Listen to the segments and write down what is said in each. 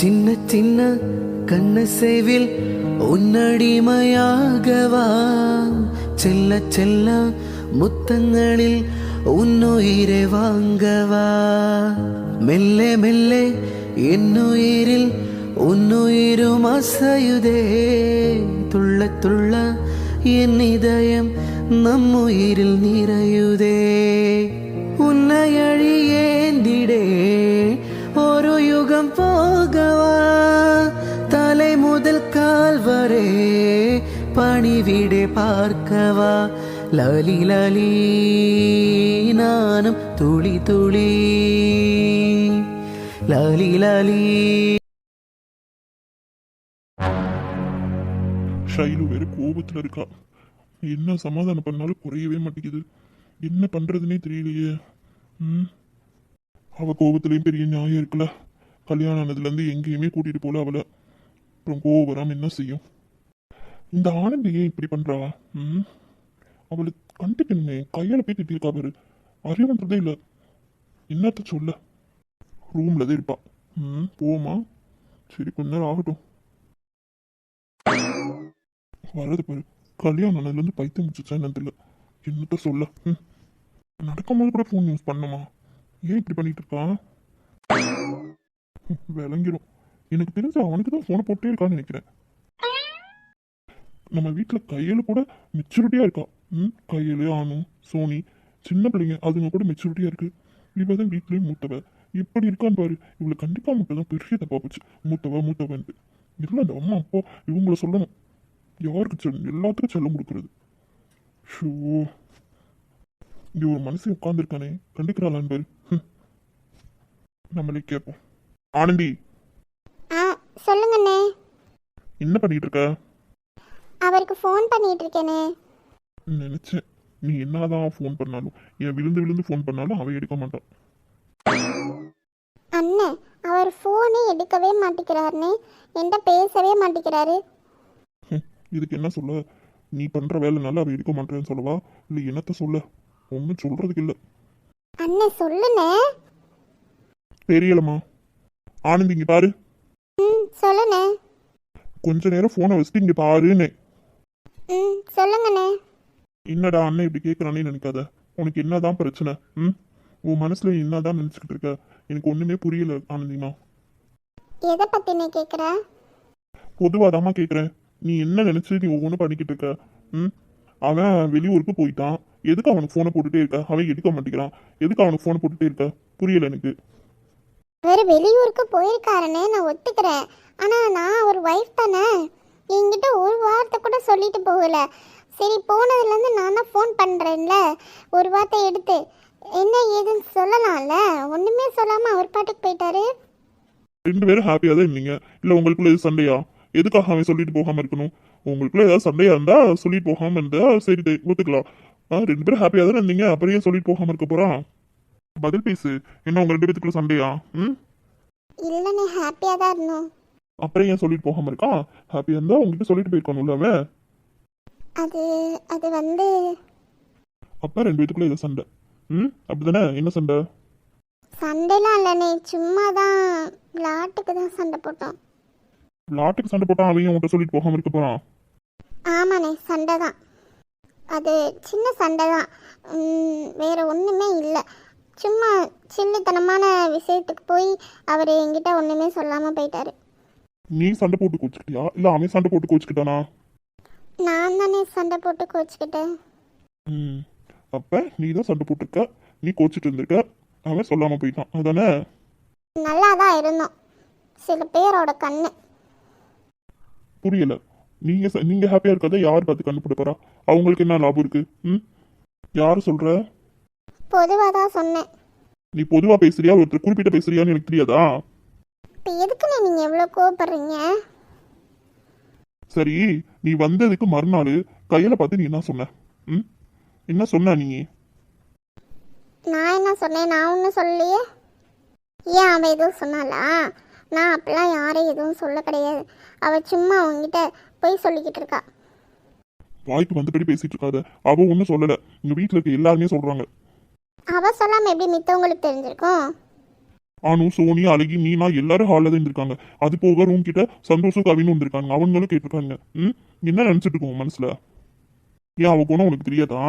சின்ன சின்ன கண்ணசைவில் உன்னடிமையாகவா, செல்ல செல்ல முத்தங்களில் உன்னுயிரை வாங்கவா, மெல்ல மெல்ல என்னுயிரில் உன்னுயிரும் அசையுதே, துள்ள துள்ள என் இதயம் நம்முயிரில் நிறையுதே. உன்னை அழியேந்திடே ஒரு யுகம் போகவா, தலை முதல் கால் வரை பணிவிடை பார்க்கவா, லாலி லாலி நானும் துளி துளி, லாலி லாலி. ஷைலு வேற கோபத்துல இருக்கா. என்ன சமாதானம் பண்ணாலும் குறையவே மாட்டேங்குது. என்ன பண்றதுன்னே தெரியலையே. அவ கோபத்திலையும் பெரிய நியாயம் இருக்குல்ல. கல்யாணம் ஆனதுலேருந்து எங்கேயுமே கூட்டிட்டு போல அவளை. அப்புறம் கோபம் வராம என்ன செய்யும்? இந்த ஆனந்தி ஏன் இப்படி பண்றா? அவளுக்கு கண்டிக்கணுமே. கையால போய் திட்டிருக்கா பாரு. அறிவுன்றதே இல்லை. என்னத்த சொல்ல? ரூம்ல தான் இருப்பா. போமா, சரி கொஞ்ச நேரம் ஆகட்டும். வரது பாரு. கல்யாணம் ஆனதுலேருந்து பைத்தியம் முடிச்சுச்சா என்னன்னு தெரியல. என்னத்த சொல்ல? நடக்கும்போது கூட ஃபோன் யூஸ் பண்ணுமா? ஏன் இப்படி பண்ணிட்டு இருக்கான்? விளங்கிடும். எனக்கு தெரிஞ்ச அவனுக்கு தான் ஃபோனை போட்டே இருக்கான்னு நினைக்கிறேன். நம்ம வீட்டில் கையில் கூட மெச்சூரிட்டியா இருக்கா. கையில் ஆனும் சோனி சின்ன பிள்ளைங்க அதுங்க கூட மெச்சூரிட்டியா இருக்கு. இவ தான் வீட்லயும் மூத்தவ. இப்படி இருக்கான்னு பாரு. இவளை கண்டிப்பா மட்டும் தான் பெரிய தப்பா போச்சு. மூத்தவன்ட்டு இல்லை. அந்த அம்மா அப்பா இவங்கள சொல்லணும். யாருக்கு எல்லாத்துக்கும் செல்லம் கொடுக்கறது. ஷோ, இங்க ஒரு மனுஷன் உட்கார்ந்துருக்கானே, கண்டிக்கிறாளான்னு பாரு. நம்மளே கேட்போம். ஆனந்தி, சொல்லுங்கண்ணே. என்ன பண்ணிட்டு இருக்க? அவருக்கு ஃபோன் பண்ணிட்டு இருக்கேனே. நினைச்சேன் நீ என்னதான் ஃபோன் பண்ணாலும், என் விழுந்து விழுந்து ஃபோன் பண்ணாலும் அவன் எடுக்க மாட்டான். அண்ணே, அவர் ஃபோனே எடுக்கவே மாட்டேங்கிறாருண்ணே. என்கிட்ட பேசவே மாட்டேங்கிறாரு. இதுக்கு என்ன சொல்ல? நீ பண்ற வேலைனால அவ எடுக்க மாட்டேன்னு சொல்லவா? இல்லை என்னத்த சொல்ல? ஒன்றும் சொல்றதுக்கு இல்லை. அண்ணே சொல்லுண்ணே. தெரியலம்மா. ஆனந்தி இங்க பாரு. சொல்லுண்ணே. கொஞ்ச நேரம் ஃபோனை வச்சுட்டு இங்க பாருன்னு. சொல்லுங்கண்ணே. என்னடா அண்ணன் இப்படி கேட்கறானே நினைக்காத. உனக்கு என்னதான் பிரச்சனை? உன் மனசுல என்னதான் நினைச்சுக்கிட்டு இருக்க? எனக்கு ஒண்ணுமே புரியல ஆனந்திமா. எதை பத்தினே கேட்குற? பொதுவாதாமா கேட்குறேன். நீ என்ன நினைச்சு நீ ஒவ்வொன்றும் பண்ணிக்கிட்டு இருக்க? அவன் வெளியூருக்கு போயிட்டான். எதுக்கு அவனுக்கு ஃபோனை போட்டுட்டே இருக்க? அவன் எடுக்க மாட்டேங்கிறான். எதுக்கு அவனுக்கு ஃபோனை போட்டுட்டே இருக்க? புரியல எனக்கு. வேறு வெளியூருக்கு போயிருக்காருன்னு நான் ஒத்துக்கிறேன். ஆனால் நான் ஒரு ஒய்ஃப் தானே. என்கிட்ட ஒரு வார்த்தை கூட சொல்லிட்டு போகல. சரி, போனதுலேருந்து நான் தான் ஃபோன் பண்ணுறேன்ல. ஒரு வார்த்தை எடுத்து என்ன ஏதுன்னு சொல்லலாம்ல. ஒன்றுமே சொல்லாமல் அவர் பாட்டுக்கு போயிட்டாரு. ரெண்டு பேரும் ஹாப்பியாக தான் இருந்தீங்க. இல்லை உங்களுக்குள்ள எது சண்டையா? எதுக்காக அவன் சொல்லிட்டு போகாமல் இருக்கணும்? உங்களுக்குள்ள ஏதாவது சண்டையா இருந்தா சொல்லிட்டு போகாமல் இருந்தா சரி ஒத்துக்கலாம். ரெண்டு பேரும் ஹாப்பியாக தானே இருந்தீங்க. அப்படியே சொல்லிட்டு போகாமல் இருக்க போறான்? பதில் பேசு. என்ன உங்க ரெண்டு பேத்துக்குள்ள சண்டையா? இல்லைண்ணே, ஹாப்பியாக தான் இருந்தோம். அப்புறம் ஏன் சொல்லிட்டு போகாமல் இருக்கான்? ஹாப்பியாக இருந்தா உங்ககிட்ட சொல்லிட்டு போயிருக்கணும்ல அவன். அது அது வந்து அப்ப ரெண்டு பேத்துக்குள்ள ஏதோ சண்டை. அப்படிதானே? என்ன சண்டை? சண்டைலாம் இல்லைண்ணே, சும்மா தான் விளாட்டுக்கு தான் சண்டை போட்டோம். விளாட்டுக்கு சண்டை போட்டான் அவன் உன்கிட்ட சொல்லிட்டு போகாமல் இருக்க போறான்? ஆமாண்ணே, சண்டை தான். அது சின்ன சண்டை தான், வேற ஒன்றுமே இல்லை. சும்மா சின்னத்தனமான விஷயத்துக்கு போய் அவர் என்கிட்ட ஒன்றுமே சொல்லாமல் போயிட்டாரு. நீ சண்டை போட்டு கோச்சுக்கிட்டியா இல்லை அவன் சண்டை போட்டு கோச்சுக்கிட்டானா? நான் தானே சண்டை போட்டு கோச்சுக்கிட்டேன். அப்ப நீ தான் சண்டை போட்டுருக்க. நீ கோச்சிட்டு இருந்திருக்க. அவன் சொல்லாமல் போயிட்டான் அதானே? நல்லா தான் இருந்தோம். சில பேரோட கண்ணு. புரியல. நீங்க ஹாப்பியா இருக்கறத யார் பார்த்து கண்டுபிடி போறா? அவங்களுக்கு என்ன லாபம் இருக்கு? யாரு சொல்ற? பொதுவாக தான் சொன்னேன். நீ பொதுவா பேசுறியா ஒருத்தர் குறிப்பிட்ட பேசுறியான்னு எனக்கு தெரியாதா? இப்போ எதுக்குண்ணே நீங்கள் எவ்வளோ கோவப்படுறீங்க? சரி, நீ வந்ததுக்கு மறுநாள் கையில பார்த்து நீ என்ன சொன்ன? என்ன சொன்ன நீ? நான் என்ன சொன்னேன்? நான் ஒன்றும் சொல்லலையே. ஏன் அவள் எதுவும் சொன்னாலா? நான் அப்பெல்லாம் யாரையும் எதுவும் சொல்ல கிடையாது. அவள் சும்மா அவங்ககிட்ட போய் சொல்லிக்கிட்டு இருக்கா. வாய்ப்பு வந்தபடி பேசிட்டு இருக்காத. அவ ஒன்றும் சொல்லலை. எங்க வீட்டில் இருக்க எல்லாருமே சொல்றாங்க. அவ சொல்லாமல் எப்படி மித்தவங்களுக்கு தெரிஞ்சிருக்கும்? அனு, சோனி, அழகி, மீனா எல்லாரும் ஹாலில் தான் இருந்திருக்காங்க. அது போக ரூம் கிட்ட சந்தோஷம், கவின்னு வந்திருக்காங்க. அவங்களும் கேட்டிருக்காங்க. என்ன நினைச்சிட்டு இருக்கோம் மனசுல? ஏன் அவ குணம் உனக்கு தெரியாதா?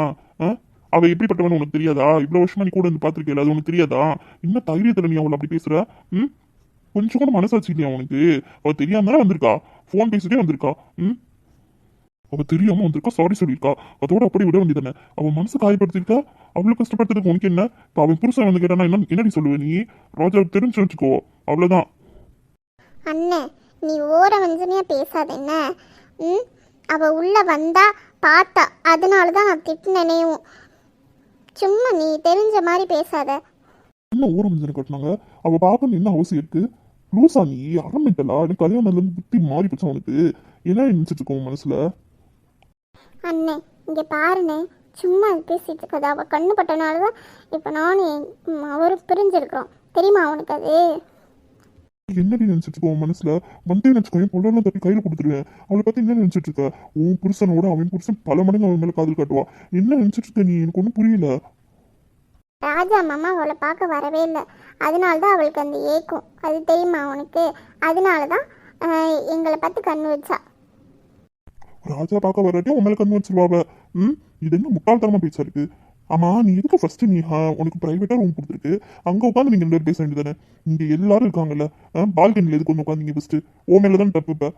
ஆ? அவ எப்படிப்பட்டவன்னு உனக்கு தெரியாதா? இவ்வளவு வருஷமா நீ கூட இருந்து பாத்திருக்கல, அது உனக்கு தெரியாதா? என்ன தைரியத்துல நீ அவளை அப்படி பேசுற? ம் கொஞ்சம் கூட மனசாட்சி இல்லையா உனக்கு? அவ தெரியாம தானே வந்திருக்கா, ஃபோன் பேசிட்டே வந்திருக்கா. அவ தெரியாம வந்திருக்கா, சாரி சொல்லியிருக்கா. அதோட அப்படி விட வேண்டியதானே? அவ மனசு காயப்படுத்திருக்கா, அவ்வளவு கஷ்டப்படுத்துறதுக்கு உனக்கு என்ன? இப்ப அவன் புருஷன் வந்து கேட்டானா என்னடி சொல்லுவ நீ? ராஜாவுக்கு தெரிஞ்சு வச்சுக்கோ, அவ்வளவுதான். அண்ணே, நீ ஓர வஞ்சனையா பேசாத என்ன? ம் அவ உள்ள வந்தா பார்த்தா, அதனால தான் நான் திட்டினேனையும். சும்மா நீ தெரிஞ்ச மாதிரி பேசாத. என்ன ஊரமஞ்சனை கட்டினாங்க? அவ பார்க்கணும் என்ன அவசியம் இருக்கு? லூசா நீ? அரமிட்டலா? எனக்கு கல்யாணம்ல இருந்து புத்தி மாறி போச்சு உனக்கு. என்ன நினைச்சிட்டு இருக்கோம் மனசுல? அண்ணே, இங்கே பாருண்ணே, சும்மா அது பேசிட்டு இருக்காது. அவள் கண்ணு பட்டனால தான் இப்போ நானும் அவரும் பிரிஞ்சிருக்கிறோம். தெரியுமா அவனுக்கு அது? என்னடி நினைச்சிட்டு இருக்கோம் மனசுல? வந்து நினைச்சுக்கோ, என் பொண்ணெல்லாம் தப்பி கையில கொடுத்துருவேன். அவளை பத்தி என்ன நினைச்சிட்டு இருக்க? உன் புருஷனோட அவன் புருஷன் பல மடங்கு அவன் மேல காதல் காட்டுவா. என்ன நினைச்சிட்டு இருக்க நீ? எனக்கு ஒன்றும் புரியல. ராஜா மாமா அவளை பார்க்க வரவே இல்லை. அதனால தான் அவளுக்கு அந்த ஏக்கம். அது தெரியுமா அவனுக்கு? அதனால தான் எங்களை பார்த்து கண்ணு வச்சா. ராஜா பார்க்க வராட்டி உன் மேல கண்ணு வச்சிருவாவ. இது என்ன முட்டாள்தனமா பேச்சா இருக்கு? ஆமா, நீ எதுக்கு ஃபர்ஸ்ட் நீ உனக்கு பிரைவேட்டா ரூம் கொடுத்துருக்கு, அங்க உட்காந்து நீங்க 2 பேரும் பேச வேண்டியதானே? இங்க எல்லாரும் இருக்காங்கல்ல, பால்கனில எதுக்கு ஒன்று உட்காந்து ஃபர்ஸ்ட்? ஓ மேல தான் தப்பு. இப்ப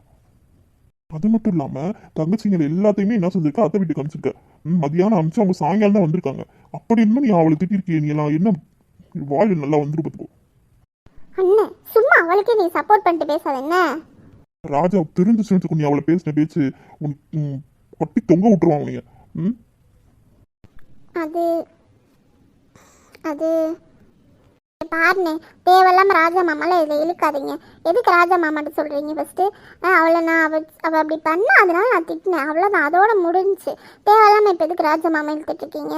அது மட்டும் இல்லாம தங்கச்சிங்க எல்லாத்தையுமே என்ன செஞ்சிருக்க, அத்தை வீட்டுக்கு அனுப்பிச்சிருக்க. மதியானம் அனுப்பிச்சு அவங்க சாயங்காலம் தான் வந்திருக்காங்க. அப்படி இன்னும் நீ அவளை திட்டிருக்கிய, நீ எல்லாம் என்ன வாயில் நல்லா வந்துரு பார்த்துக்கோ. அண்ணே, சும்மா அவளுக்கே நீ சப்போர்ட் பண்ணிட்டு பேசாத என்ன? ராஜா தெரிஞ்சுச்சு நீ அவளை பேசின பேச்சு உனக்கு கொட்டி தொங்க விட்டுருவான் உனைய. அது அது பாருண்ணே, தேவையில்லாம ராஜா மாமாலாம் இதில் இழுக்காதீங்க. எதுக்கு ராஜா மாமாட்ட சொல்கிறீங்க? ஃபஸ்ட்டு அவளை நான் அவள் அப்படி பண்ணா அதனால நான் திட்டினேன், அவ்வளோதான், அதோட முடிஞ்சுச்சு. தேவையில்லாமல் இப்போ எதுக்கு ராஜா மாமா இழுத்துட்டு இருக்கீங்க?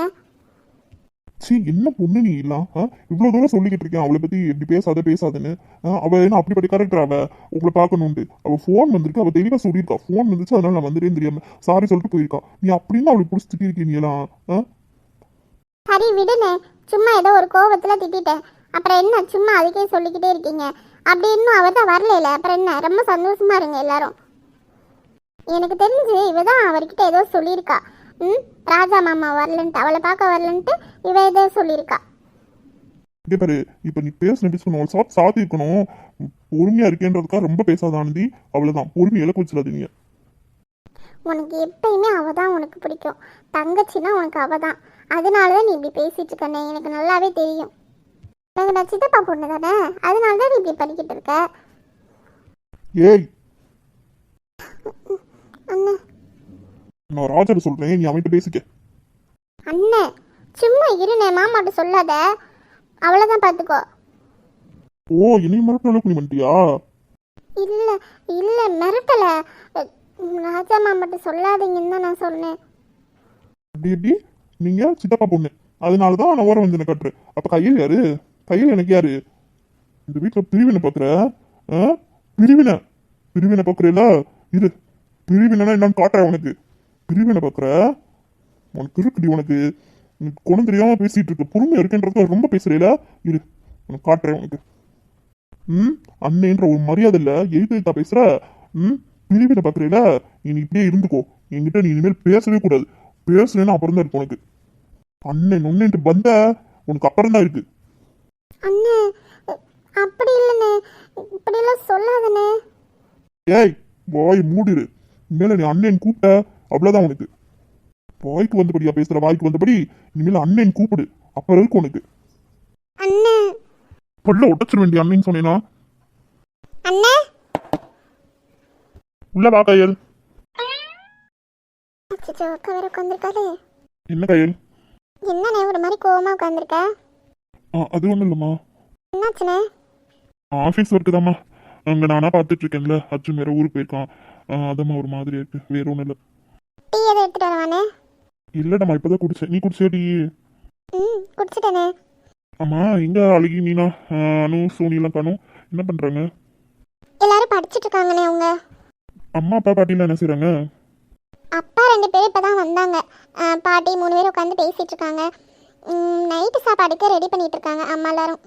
சீ, என்ன பொண்ணு நீ இல்லாம்? இவ்வளோ தூரம் சொல்லிக்கிட்டு இருக்கேன் அவளை பற்றி எப்படி பேசாதுன்னு. அவள் என்ன அப்படிப்பட்ட கேரக்டர்? அவள் உங்களை பார்க்கணுன்ட்டு அவள் ஃபோன் வந்திருக்கு, அவள் தெளிவாக சொல்லியிருக்கா. ஃபோன் வந்துச்சு அதனால நான் வந்துட்டேன்னு தெரியாமல் சாரி சொல்லிட்டு போயிருக்கா. நீ அப்படின்னு அவளை பிடிச்சி திட்டிருக்கீ நீ எல்லாம்? சரி விடுனே, சும்மா ஏதோ ஒரு கோபத்தில் திட்டிட்டேன். அப்புறம் என்ன சும்மா அதுக்கே சொல்லிக்கிட்டே இருக்கீங்க? அப்படி இன்னும் அவள் தான் வரல, அப்புறம் என்ன? ரொம்ப சந்தோஷமா இருங்க எல்லாரும். எனக்கு தெரிஞ்சு இவ தான் அவர்கிட்ட ஏதோ சொல்லியிருக்கா. ராஜா மாமா வரலன்ட்டு, அவளை பார்க்க வரலன்ட்டு இவ ஏதோ சொல்லியிருக்கா. இதே பாரு, இப்போ நீ பேச பேசணும், சாத்தி இருக்கணும். பொறுமையா இருக்கேன்றதுக்காக ரொம்ப பேசாத ஆனந்தி. அவ்வளோதான், பொறுமை இழக்க வச்சிடாதீங்க. உனக்கு எப்பயுமே அவ தான் உனக்கு பிடிக்கும். தங்கச்சின்னா உனக்கு அவ தான். அதனால தான் நீ இப்படி பேசிட்டு இருக்கனே, எனக்கு நல்லாவே தெரியும். நான் சித்தப்பா பொண்ணு தானே, அதனால தான் நீ இப்படி பண்ணிக்கிட்டு இருக்க. ஏய் அண்ணே, நான் ராஜாட்ட சொல்றேன், நீ அவன்கிட்ட பேசிக்க. அண்ணே சும்மா இருனே, மாமாட்ட சொல்லாத, அவ்வளோதான் பார்த்துக்கோ. ஓ, என்னையும் மறக்க அளவுக்கு நீ பண்ணிட்டியா? இல்லை இல்லை, மிரட்டலை. ராஜா மாமாட்ட சொல்லாதீங்கன்னு தான் நான் சொன்னேன். எப்படி நீங்க சித்தப்பா பொண்ணு, அதனால தான் நான் ஓரம் வந்து கட்டுறேன். அப்ப கையில் யாரு? கையில் எனக்கு யாரு? இந்த வீட்டில் பிரிவினை பார்க்குற? பிரிவினை பார்க்குறேல? இரு, பிரிவினைனா என்னன்னு காட்டுறேன் உனக்கு. பிரிவினை பார்க்குற உனக்கு இருக்குடி. உனக்கு குணம் தெரியாம பேசிட்டு இருக்க, பொறுமையா இருக்குன்றதுக்கு ரொம்ப பேசுறேல? இரு, உனக்கு காட்டுறேன் உனக்கு. அண்ணேன்ற ஒரு மரியாதை இல்ல, எழுத்தா பேசுற. பிரிவினை பார்க்குறேல? நீ இப்படியே இருந்துக்கோ. என்கிட்ட நீ இனிமேல் பேசவே கூடாது. பேசுறேன்னா அப்புறம் தான் இருக்கு உனக்கு. அண்ணன் ஒன்னுட்டு வந்த உனக்கு அப்புறம் தான் இருக்கு. அண்ணே அப்படி இல்லைண்ணே, இப்படியெல்லாம் சொல்லாதண்ணே. ஏய், வாய் மூடிடு. இனிமேல நீ அண்ணன் கூப்பிட்ட அவ்வளவுதான் உனக்கு. வாய்க்கு வந்தபடியா பேசுற? வாய்க்கு வந்தபடி இனிமேல அண்ணன் கூப்பிடு, அப்புறம் இருக்கு உனக்கு. அண்ணே பல்ல உடச்சிட வேண்டிய அண்ணன் சொன்னேனா? அண்ணே உள்ள வா கையல். அச்சோ, அக்கா வேற உட்காந்துருக்காளே. என்ன கையல்? என்னண்ணே ஒரு மாதிரி கோவமா உட்காந்துருக்க? அது ஒண்ணும் இல்லம்மா, என்னாச்சுண்ணே? ஆஃபீஸ் ஒர்க்கு தாம்மா. அங்கே நானா பார்த்துட்டு இருக்கேன்ல, அச்சு வேற ஊருக்கு போயிருக்கான். அதம்மா ஒரு மாதிரி இருக்கு, வேற ஒன்றும் இல்லை. டீ எதை எடுத்துட்டு வரவானே? இல்லைடம்மா, இப்போதான் குடிச்சேன். நீ குடிச்சியா டீ? குடிச்சிட்டேனே. ஆமா, எங்க அழகி, நீனா, அனு, சோனி எல்லாம் காணும்? என்ன பண்றாங்க? எல்லாரும் படிச்சுட்டு இருக்காங்கண்ணே. அவங்க அம்மா அப்பா பாட்டிலாம் என்ன செய்றாங்க? அப்பா 2 பேரும் இப்பதான் வந்தாங்க. பாட்டி 3 பேர் உட்காந்து பேசிட்டு இருக்காங்க. நைட்டு சாப்பாடுக்கு ரெடி பண்ணிட்டு இருக்காங்க அம்மா எல்லாரும்.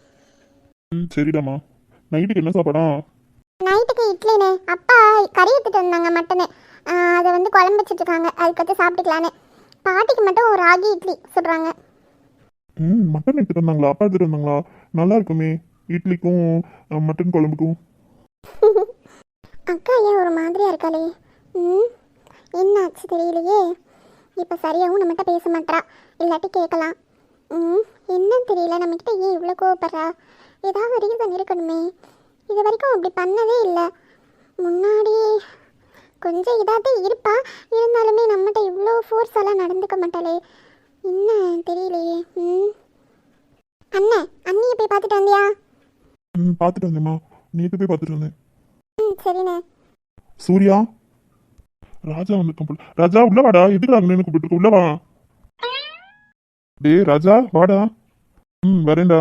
ம் சரிடாம்மா. நைட்டுக்கு என்ன சாப்பாடா? நைட்டுக்கு இட்லினே. அப்பா கறி எடுத்துட்டு வந்தாங்க, மட்டனு. அதை வந்து குழம்பு வச்சுட்டு இருக்காங்க, அதுக்கடுத்து சாப்பிட்டுக்கலான்னு. பாட்டிக்கு மட்டும் ஒரு ராகி இட்லி சுடுறாங்க. ம் மட்டன் எடுத்துட்டு வந்தாங்களா? அப்பா எடுத்துட்டு வந்தாங்களா? நல்லா இருக்குமே இட்லிக்கும் மட்டன் குழம்புக்கும். அக்கா ஏன் ஒரு மாதிரியா இருக்காளே? ம் என்ன ஆச்சு தெரியலையே. இப்போ சரியாகவும் நம்மகிட்ட பேச மாட்டா, இல்லாட்டி கேட்கலாம். என்னன்னு தெரியல, நம்மக்கிட்ட ஏன் இவ்வளோ கோவப்படுறா? ஏதாவது ரீசன் இருக்கணுமே. இது வரைக்கும் அப்படி பண்ணவே இல்லை. முன்னாடி கொஞ்சம் இதாக இருப்பா, இருந்தாலுமே நம்மகிட்ட இவ்வளோ ஃபோர்ஸ் எல்லாம் நடந்துக்க மாட்டாளே. என்ன தெரியலையே. அண்ணே, அண்ணியை போய் பார்த்துட்டு வந்தியா? ம் பார்த்துட்டு வந்தேம்மா. நேற்று போய் பார்த்துட்டு வந்தேன். சரிண்ணே. சூர்யா, ராஜா வந்து ராஜா உள்ள வாடா. எதுக்கு அங்கே கூப்பிட்டு உள்ள வா. டே ராஜா வாடா. ம் வரேன்டா.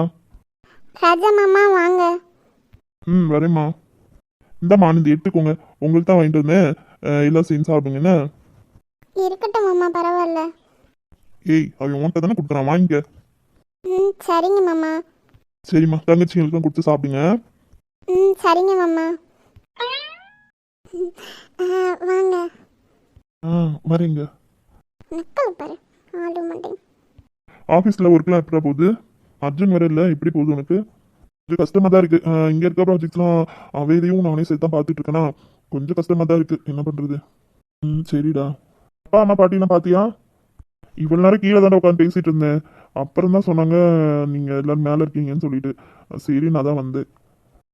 ராஜா மாமா வாங்க. ம் வரேம்மா. இந்தாம்மா ஆனந்தி எடுத்துக்கோங்க, உங்களுக்கு தான் வாங்கிட்டு வந்தேன். எல்லாம் சேர்ந்து சாப்பிடுங்க என்ன. இருக்கட்டும் மாமா, பரவாயில்ல. ஏய் அவன் உன்கிட்ட தானே கொடுக்குறான், வாங்கிக்க. சரிங்க மாமா. சரிம்மா, தங்கச்சிங்களுக்கும் கொடுத்து சாப்பிடுங்க. சரிங்க மாமா. வாங்க. வரேங்க. நக்கல் பாரு, ஆளு மாட்டேன். ஆஃபீஸில் ஒர்க்லாம் எப்படா போகுது? அர்ஜுன் வர இல்லை, எப்படி போகுது உனக்கு? கொஞ்சம் கஷ்டமாக தான் இருக்குது. இங்கே இருக்க ப்ராஜெக்ட்ஸ்லாம் அவையிலையும் நானே சேர்த்து தான் பார்த்துட்டு இருக்கேன்னா கொஞ்சம் கஷ்டமாக தான் இருக்குது. என்ன பண்ணுறது? சரிடா. அப்பா அம்மா பாட்டிலாம் பார்த்தியா? இவ்வளோ நேரம் கீழே தானே உட்காந்து பேசிகிட்டு இருந்தேன். அப்புறம் தான் சொன்னாங்க நீங்கள் எல்லோரும் மேலே இருக்கீங்கன்னு சொல்லிட்டு. சரி நான் தான் வந்தேன்.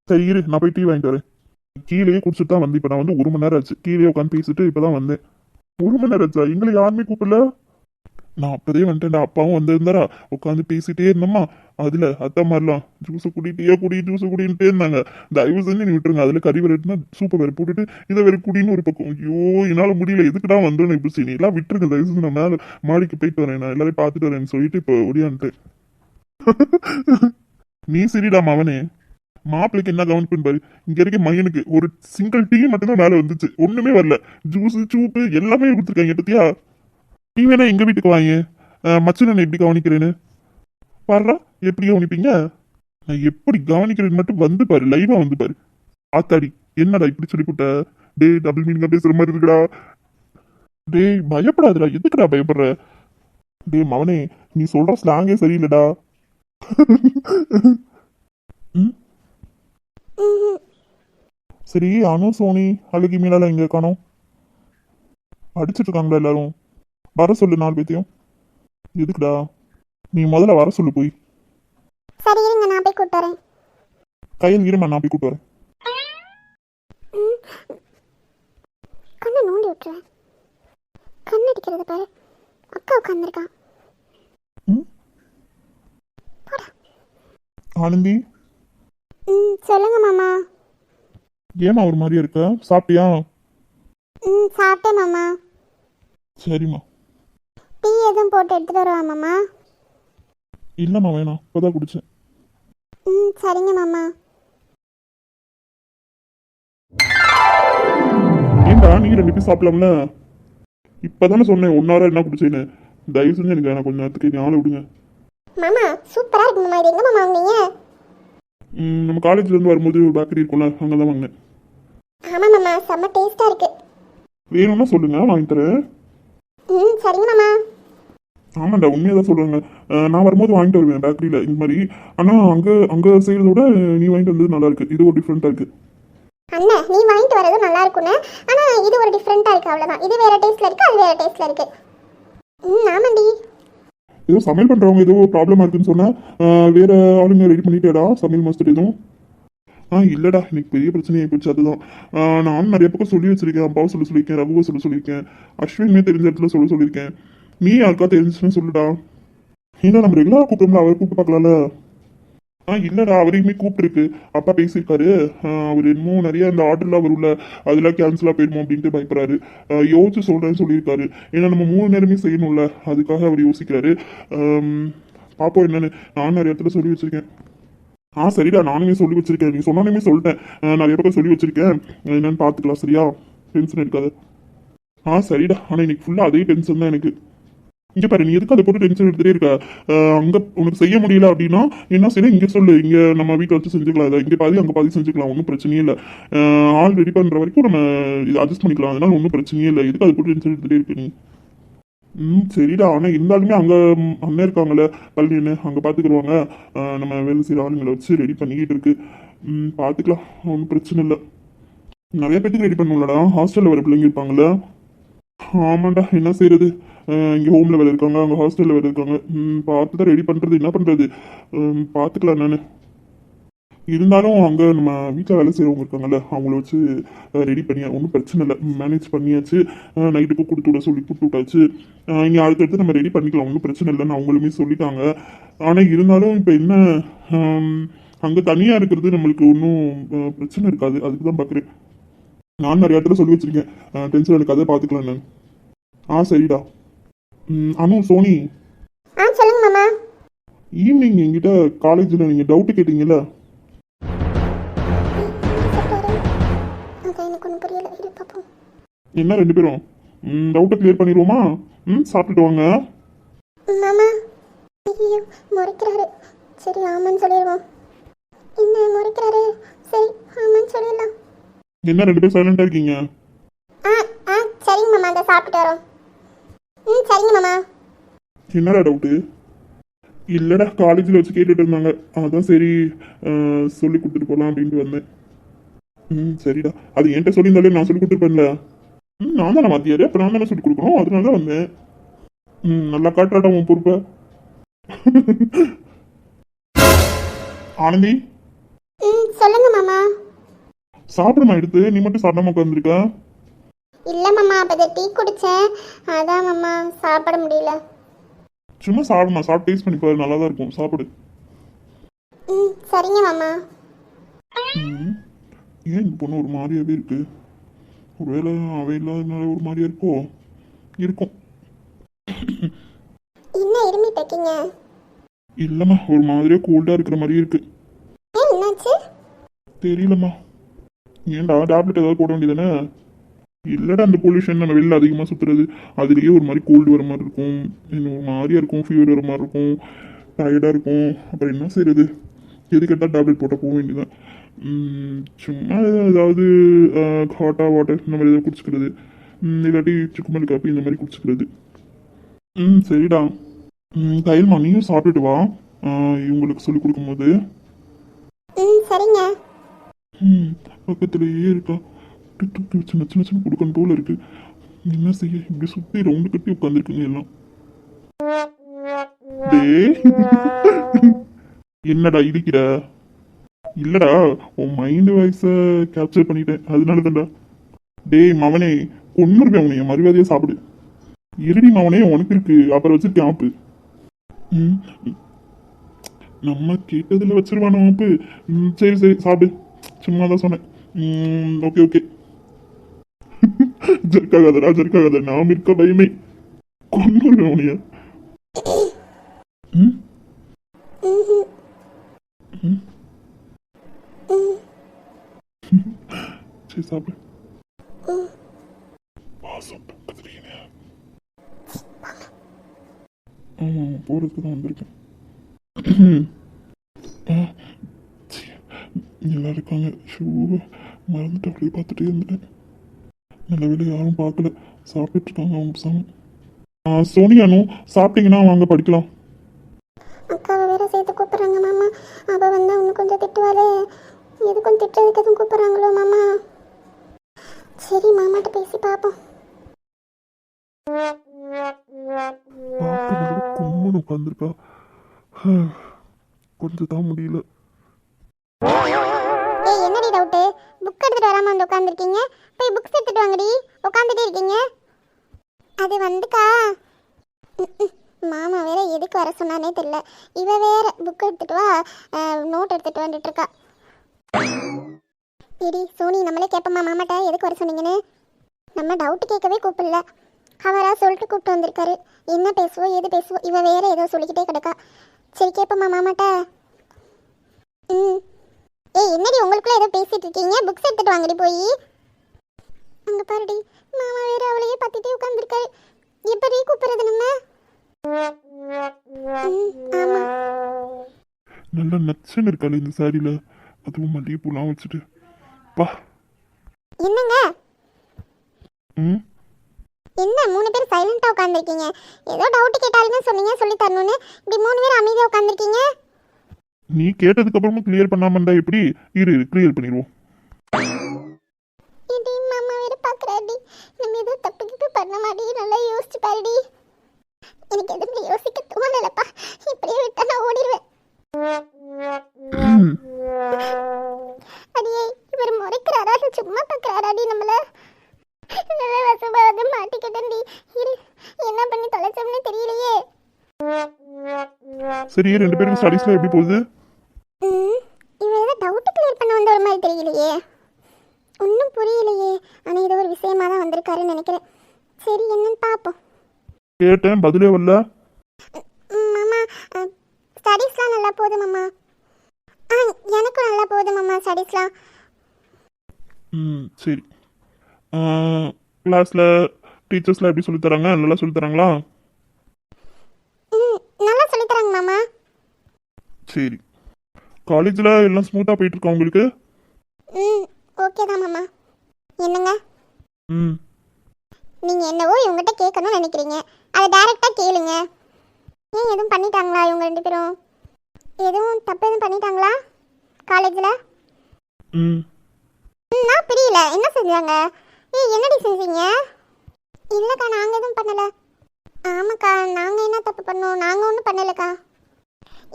சரி இரு, நான் போய் டீ வாங்கிட்டு வரேன். கீழேயே குடிச்சிட்டு தான் வந்து இப்போ நான் வந்து 1 மணி நேரம் ஆச்சு. கீழே உட்காந்து பேசிட்டு இப்போ தான் வந்தேன். 1 மணி நேரம் ஆச்சா? எங்களை யாருமே கூப்பிடல. நான் அப்போதே வந்துட்டேன். அப்பாவும் வந்திருந்தாரா, உட்காந்து பேசிட்டே இருந்தோம்மா. அதில் அத்தை மாதிரிலாம் ஜூஸை ஜூஸை குடின்ட்டே இருந்தாங்க. தயவு செஞ்சு நீ விட்டுருங்க. அதில் கறி வரட்டுனா சூப்பை வேறு போட்டுட்டு இதை வேறு குடின்னு ஒரு பக்கம். ஐயோ என்னால் முடியல, எதுக்குடா வந்தோன்னு இப்படி சரி எல்லாம் விட்டுருங்க. தயவு செஞ்சு நான் மேலே மாடிக்கு போயிட்டு வரேன், நான் எல்லாரையும் பார்த்துட்டு வரேன்னு சொல்லிட்டு இப்போ ஒடியான்ட்டேன். நீ சரிடா மவனே. மாப்பிள்ளைக்கு என்ன கவனிப்புன்னு பாரு. இங்க இருக்க மையனுக்கு ஒரு சிங்கிள் டீ மட்டும்தான் மேலே வந்துச்சு, ஒண்ணுமே வரல. ஜூஸ் சூப்பு எல்லாமே கொடுத்துருக்காங்க பத்தியா. நீ வேணா எங்க வீட்டுக்கு வாங்க, மச்சனை எப்படி கவனிக்கிறேன்னு பாருடா. எப்படி கவனிப்பீங்க? நான் எப்படி கவனிக்கிறேன்னு மட்டும் வந்து பாரு, லைவா வந்து பாரு. ஆத்தாடி என்னடா இப்படி சொல்லி போட்ட? டே டபுள் மீனிங்கா பேசுற மாதிரி இருக்குடா. டேய் பயப்படாதுடா, எதுக்குடா பயப்படுற? டே மவனே, நீ சொல்ற ஸ்லாங்கே சரியில்லைடா. சரி அனு சோனி அழகி மீனாலாம் எங்க காணோம்? அடிச்சிட்டு இருக்காங்களா எல்லாரும்? வர சொல்லு 4 பேத்தையும். எதுக்குடா? நீ முதல்ல வர சொல்லு போய். சரி இருங்க, நான் போய் கூட்டு வரேன். கையில் இருமா, நான் போய் கூட்டு வரேன். கண்ணை நோண்டி விட்டுறேன். கண்ணடிக்கிறது பாரு. அக்கா உட்காந்துருக்கான். ஆனந்தி சொல்லுங்க மாமா. ஏமா ஒரு மாதிரியா இருக்க? சாப்பிட்டியா? சாப்பிட்டேன் மாமா. சரிம்மா. டீ எதுவும் போட்டு எடுத்துட்டு வருவா மாமா? இல்லைம்மா வேணாம், இப்போதான் குடிச்சேன். சரிங்க மாமா. ஏண்டா நீங்க 2 பேரும் சாப்பிடலாம்ல? இப்பதானே சொன்னேன் 1 hour என்ன குடிச்சேன்னு. தயவு செஞ்சு எனக்கு வேணாம், கொஞ்ச நேரத்துக்கு ஞாபகம் விடுங்க. மாமா சூப்பரா இருக்கு மாமா. இது எங்க மாமா வாங்குனீங்க? நம்ம காலேஜ்ல இருந்து வரும்போது ஒரு பேக்கரி இருக்கும்ல, அங்கதான் வாங்கினேன். ஆமா மாமா, செம்ம டேஸ்டா இருக்கு. வேணும்னா சொல்லுங்க, வாங்கி தரேன். சரிங்க மாமா. ஆமாண்டா உண்மையாக தான் சொல்கிறாங்க. நான் வரும்போது வாங்கிட்டு வருவேன் பேக்கரியில் இந்த மாதிரி. ஆனால் அங்கே செய்கிறத விட நீ வாங்கிட்டு வந்தது நல்லா இருக்கு. இது ஒரு டிஃப்ரெண்ட்டாக இருக்குது. அண்ணா நீ வாங்கிட்டு வரது நல்லா இருக்குன்னு, ஆனால் இது ஒரு டிஃப்ரெண்ட்டாக இருக்குது, அவ்வளோதான். இது வேறு டேஸ்ட்டில் இருக்குது, அது வேறு டேஸ்ட்டில் இருக்குது. ஆமாண்டி. ஏதோ சமையல் பண்ணுறவங்க ஏதோ ப்ராப்ளமாக இருக்குன்னு சொன்னால் வேறு ஆளுங்க ரெடி பண்ணிட்டேடா சமையல் மாஸ்டர் எதுவும்? இல்லைடா, இன்னைக்கு பெரிய பிரச்சனையாக போச்சு. அதுதான் நானும் நிறைய பக்கம் சொல்லி வச்சிருக்கேன். அப்பாவை சொல்லியிருக்கேன், ரகுவை சொல்லியிருக்கேன், அஸ்வினுமே தெரிஞ்ச இடத்துல சொல்லியிருக்கேன். நீ யாருக்கா தெரிஞ்சுன்னு சொல்லுடா. ஏன்னா நம்ம ரெகுலராக கூப்பிட்டோம்ல, அவர் கூப்பிட்டு பார்க்கலாம்ல. இல்லைடா, அவரையுமே கூப்பிட்டுருக்கு. அப்பா பேசியிருக்காரு. அவர் இன்னமும் நிறைய அந்த ஆர்டர்லாம் வரும்ல, அதெல்லாம் கேன்சலாக போயிடுமோ அப்படின்ட்டு பயப்படுறாரு. யோசிச்சு சொல்கிறேன்னு சொல்லியிருக்காரு. ஏன்னா நம்ம 3 நேரமே செய்யணும்ல, அதுக்காக அவர் யோசிக்கிறாரு. பாப்போம் என்னன்னு. நானும் நிறைய இடத்துல சொல்லி வச்சிருக்கேன். சரிடா, நானுமே சொல்லி வச்சிருக்கேன். நீ சொன்னாலுமே சொல்லிட்டேன். நிறைய பக்கம் சொல்லி வச்சிருக்கேன். என்னன்னு பார்த்துக்கலாம் சரியா? டென்ஷன் எடுக்காது. சரிடா. ஆனால் இன்னைக்கு ஃபுல்லாக அதே டென்ஷன் தான் எனக்கு. இங்க பாரு, நீ எதுக்கு அதை போட்டு டென்ஷன் எடுத்துட்டே இருக்க? அங்க உனக்கு செய்ய முடியல அப்படின்னா என்ன செய்யணும், இங்க சொல்லு. இங்க நம்ம வீட்டில் வச்சு செஞ்சுக்கலாம். இதை இங்க பாதி அங்க பாதி செஞ்சுக்கலாம், ஒன்றும் பிரச்சனையே இல்லை. ஆள் ரெடி பண்ற வரைக்கும் நம்ம அட்ஜஸ்ட் பண்ணிக்கலாம், அதனால ஒன்றும் பிரச்சனையே இல்லை. எதுக்கு அதை போட்டு டென்ஷன் எடுத்துட்டே இருக்க நீ? சரிடா. ஆனா இருந்தாலுமே அங்க அண்ணன் இருக்காங்கல்ல, பள்ளின்னு அங்க பாத்துக்கிடுவாங்க. நம்ம வேலை செய்யற ஆளுங்களை வச்சு ரெடி பண்ணிக்கிட்டு இருக்கு. பாத்துக்கலாம், ஒன்றும் பிரச்சனை இல்லை. நிறைய பேருக்கு ரெடி பண்ணும்லடா, ஹாஸ்டல்ல வர பிள்ளைங்க இருப்பாங்கல்ல. ஆமாண்டா, என்ன செய்யறது. இங்க ஹோம்ல வேலை இருக்காங்க, அங்க ஹாஸ்டல்ல வேலை இருக்காங்க. பார்த்து தான் ரெடி பண்றது, என்ன பண்றது. பாத்துக்கலாம். நான் இருந்தாலும் அங்கே நம்ம வீட்டில் வேலை செய்கிறவங்க இருக்காங்கல்ல, அவங்கள வச்சு ரெடி பண்ணியா ஒன்றும் பிரச்சனை இல்லை, மேனேஜ் பண்ணியாச்சு. நைட்டுக்கு கொடுத்து விட சொல்லி கொடுத்து விட்டாச்சு. இங்கே அடுத்தடுத்து நம்ம ரெடி பண்ணிக்கலாம், ஒன்றும் பிரச்சனை இல்லைன்னு அவங்களுமே சொல்லிட்டாங்க. ஆனால் இருந்தாலும் இப்போ என்ன, அங்கே தனியாக இருக்கிறது நம்மளுக்கு ஒன்றும் பிரச்சனை இருக்காது, அதுக்கு தான் பார்க்குறேன். நான் நிறைய இடத்துல சொல்லி வச்சுருக்கேன், டென்ஷன் எடுக்காத, பார்த்துக்கலாம் நான். சரிடா. அனு, சோனி, சொல்லுங்க மாமா. ஈவினிங் என்கிட்ட காலேஜில் நீங்கள் டவுட்டு கேட்டீங்கல்ல, என்ன 2 பேரும் டவுட்டை கிளியர் பண்ணிடுவோமா? சாப்பிட்டுட்டு வாங்க. மாமா ஐயோ முறைக்கிறாரு. சரி ஆமான்னு சொல்லிடுவோம். என்ன முறைக்கிறாரு? சரி ஆமான்னு சொல்லிடலாம். என்ன 2 பேரும் சைலண்டா இருக்கீங்க? சரிங்க மாமா, அதை சாப்பிட்டு வரோம். சரிங்க மாமா. என்னடா டவுட்டு? இல்லடா, காலேஜில் வச்சு கேட்டுட்டு இருந்தாங்க, அதான் சரி சொல்லி கொடுத்துட்டு போகலாம் அப்படின்ட்டு வந்தேன். சரிடா, அது என்கிட்ட சொல்லியிருந்தாலே நான் சொல்லி கொடுத்துருப்பேன்ல. நான் தானே மாத்தியாரு, அப்போ நான் தானே சொல்லி கொடுக்கணும், அதனால தான் வந்தேன். நல்லா காட்டுறாடா உன் பொறுப்பை. ஆனந்தி, சொல்லுங்க மாமா. சாப்பிடுமா எடுத்து, நீ மட்டும் சாப்பிடாம உட்காந்துருக்க? இல்ல மாமா, அப்போ டீ குடிச்சேன், அதான் மாமா சாப்பிட முடியல. சும்மா சாப்பிடுமா, சாப்பிட்டு டேஸ்ட் பண்ணி பாரு, நல்லா தான் இருக்கும், சாப்பிடு. சரிங்க மாமா. ஏன் இந்த பொண்ணு ஒரு மாதிரியாவே இருக்கு? ஒருவேளை அவை இல்லாதனால ஒரு மாதிரியா இருக்கோ? இருக்கும். என்ன இருமிட்டு இருக்கீங்க? இல்லம்மா, ஒரு மாதிரியா கோல்டா இருக்கிற மாதிரியே இருக்கு. என்னாச்சு தெரியலம்மா. ஏன்டா டேப்லெட் ஏதாவது போட வேண்டியதானே? இல்லடா, அந்த பொல்யூஷன் நம்ம வெளில அதிகமாக சுற்றுறது, அதுலேயே ஒரு மாதிரி கோல்டு வர மாதிரி இருக்கும், இன்னும் ஒரு மாதிரியா இருக்கும், ஃபீவர் வர மாதிரி இருக்கும், டயர்டாக இருக்கும். அப்புறம் என்ன செய்யறது, எது கேட்டால் டேப்லெட் போட்டால் போக வேண்டியதான். சும்மா ஏதாவது ஹாட்டாக வாட்டர் இந்த மாதிரி ஏதாவது குடிச்சிக்கிறது, இல்லாட்டி சுக்குமல் காப்பி இந்த மாதிரி குடிச்சிக்கிறது. சரிடா. கைல்மா, நீயும் சாப்பிட்டுட்டு வா, இவங்களுக்கு சொல்லி கொடுக்கும்போது. சரிங்க. பக்கத்துலேயே இருக்கா, தூக்கி வச்சு நச்சு நச்சுன்னு கொடுக்கணும் போல இருக்கு. என்ன செய்ய, இப்படி சுற்றி ரவுண்டு கட்டி உட்காந்துருக்குங்க எல்லாம். என்னடா இடிக்கிற? இல்லடா, உன் மைண்ட் வாய்ஸை கேப்சர் பண்ணிட்டேன், அதனால தான்டா. டேய் மவனே, கொன்னுருப்பேன் உனைய, மரியாதையா சாப்பிடு. இருடி மவனே, உனக்கு இருக்கு, அப்புறம் வச்சு கேப்பு. நம்ம கேட்டதில் வச்சிருவானோ ஆப்பு. சரி சரி சாப்பிடு, சும்மா தான் சொன்னேன். Okay okay. ஜர்க்காகாதடா ஜர்க்காகாத, நாம் இருக்க பயமே, கொன்னுருவேன் உனைய. சரி சாப்பிடு. பாசம் பக்கத்துலேயே. ஆமாம், போகிறதுக்கு தான் வந்திருக்கேன். எல்லாம் இருக்காங்க. ஷூ மறந்துட்டு அப்படியே பார்த்துட்டே இருந்துட்டேன். நல்ல வேலை யாரும் பார்க்கல, சாப்பிட்டு இருக்காங்க அவங்க சாமி. சோனியானு, சாப்பிட்டீங்கன்னா வாங்க படிக்கலாம். அக்காவை வேற சேர்த்து கூப்பிட்றாங்க மாமா. அவள் வந்து அவனு கொஞ்சம் திட்டுவாளே, எதுக்கும் திட்டுறதுக்கு எதுவும் கூப்பிட்றாங்களோ மாமா. சரி மாமாட்ட பேசி பார்ப்போம். கும்முன்னு உட்காந்துருக்கா, கொஞ்சம் தான் முடியல. ஏய் என்னடி டவுட்டு, புக் எடுத்துட்டு வராம வந்து உட்காந்துருக்கீங்க? போய் புக்ஸ் எடுத்துட்டு வாங்கடி, உட்காந்துட்டே இருக்கீங்க. அது வந்துக்கா, மாமா வேற எதுக்கு வர சொன்னானே தெரியல. இவ வேற புக் எடுத்துட்டு வா, நோட் எடுத்துட்டு வந்துட்டு இருக்கா. இடி சோனி, நம்மளே கேட்போமா மாமாட்ட எதுக்கு வர சொன்னீங்கன்னு? நம்ம டவுட் கேட்கவே கூப்பிடல, அவரா சொல்லிட்டு கூப்பிட்டு வந்திருக்காரு. என்ன பேசுவோம் எது பேசுவோம், இவ வேற ஏதோ சொல்லிக்கிட்டே கிடக்கா. சரி கேட்போமா மாமாட்ட. ஏய் என்னடி உங்களுக்குள்ள ஏதோ பேசிட்டு இருக்கீங்க, புக்ஸ் எடுத்துட்டு வாங்கடி போய். அங்க பாருடி, மாமா வேற அவளையே பார்த்துட்டே உட்காந்துருக்காரு. எப்படி கூப்பிடுறது நம்ம? ஆமா. நல்லா நச்சுன்னு இருக்காள் இந்த சாரியில், அதுவும் மல்லிகைப்பூலாம் வச்சுட்டு. பா. என்னங்க ம் என்ன 3 பேர் சைலண்டா உட்காந்துருக்கீங்க? ஏதோ டவுட் கேட்டாலுமே சொன்னீங்க சொல்லி தரணும்னு இப்படி 3 பேர் அமைதியா உட்காந்துருக்கீங்க. நீ கேட்டதுக்கு அப்புறமும் கிளியர் பண்ணாம இருந்தா எப்படி? இரு கிளியர் பண்ணிடுவோம். இது மாமா வேற பாக்குறாடி. நம்ம ஏதோ தப்புக்கு பண்ண மாடி. நல்லா யோசிச்சு பாருடி. எனக்கு எதுவுமே யோசிக்க தோணலப்பா. இப்படியே விட்டா நான் ஓடிடுவேன். ம். அடியே இவர் முறைக்கிறாரா இல்ல சும்மா பாக்குறாராடி நம்மள? நல்ல வசமா வந்து மாட்டிக்கிட்டேன்டி. இரு என்ன பண்ணி தொலைச்சோம்னு தெரியலையே. சரி, 2 பேரும் ஸ்டடீஸ்ல எப்படி போகுது? இவர் ஏதோ டவுட் கிளியர் பண்ண வந்த ஒரு மாதிரி தெரியலையே. ஒன்றும் புரியலையே. ஆனால் ஏதோ ஒரு விஷயமா தான் வந்திருக்காருன்னு நினைக்கிறேன். சரி என்னன்னு பார்ப்போம். கேட்டேன், பதிலே வரல. மாமா ஸ்டடீஸ்லாம் நல்லா போகுது மாமா. எனக்கும் நல்லா போகுது மாமா ஸ்டடீஸ்லாம். சரி. கிளாஸில் டீச்சர்ஸ்லாம் எப்படி சொல்லித் தராங்க? நல்லா சொல்லித் தராங்களா? நல்லா சொல்லித்தராங்க மாமா. சரி. காலேஜில் எல்லாம் ஸ்மூத்தாக போயிட்டு இருக்கா உங்களுக்கு? ஓகே தான் மாமா. என்னங்க ம் நீங்கள் என்னவோ இவங்ககிட்ட கேட்கணும்னு நினைக்கிறீங்க, அதை டைரெக்டாக கேளுங்க. ஏன் எதுவும் பண்ணிட்டாங்களா இவங்க 2 பேரும்? எதுவும் தப்பு எதுவும் பண்ணிட்டாங்களா காலேஜில்? ம் நான் புரியல, என்ன செஞ்சாங்க? என்னடி செஞ்சீங்க? இல்லைக்கா நாங்கள் எதுவும் பண்ணலை. ஆமாக்கா நாங்கள் என்ன தப்பு பண்ணோம்? நாங்கள் ஒன்றும் பண்ணலைக்கா.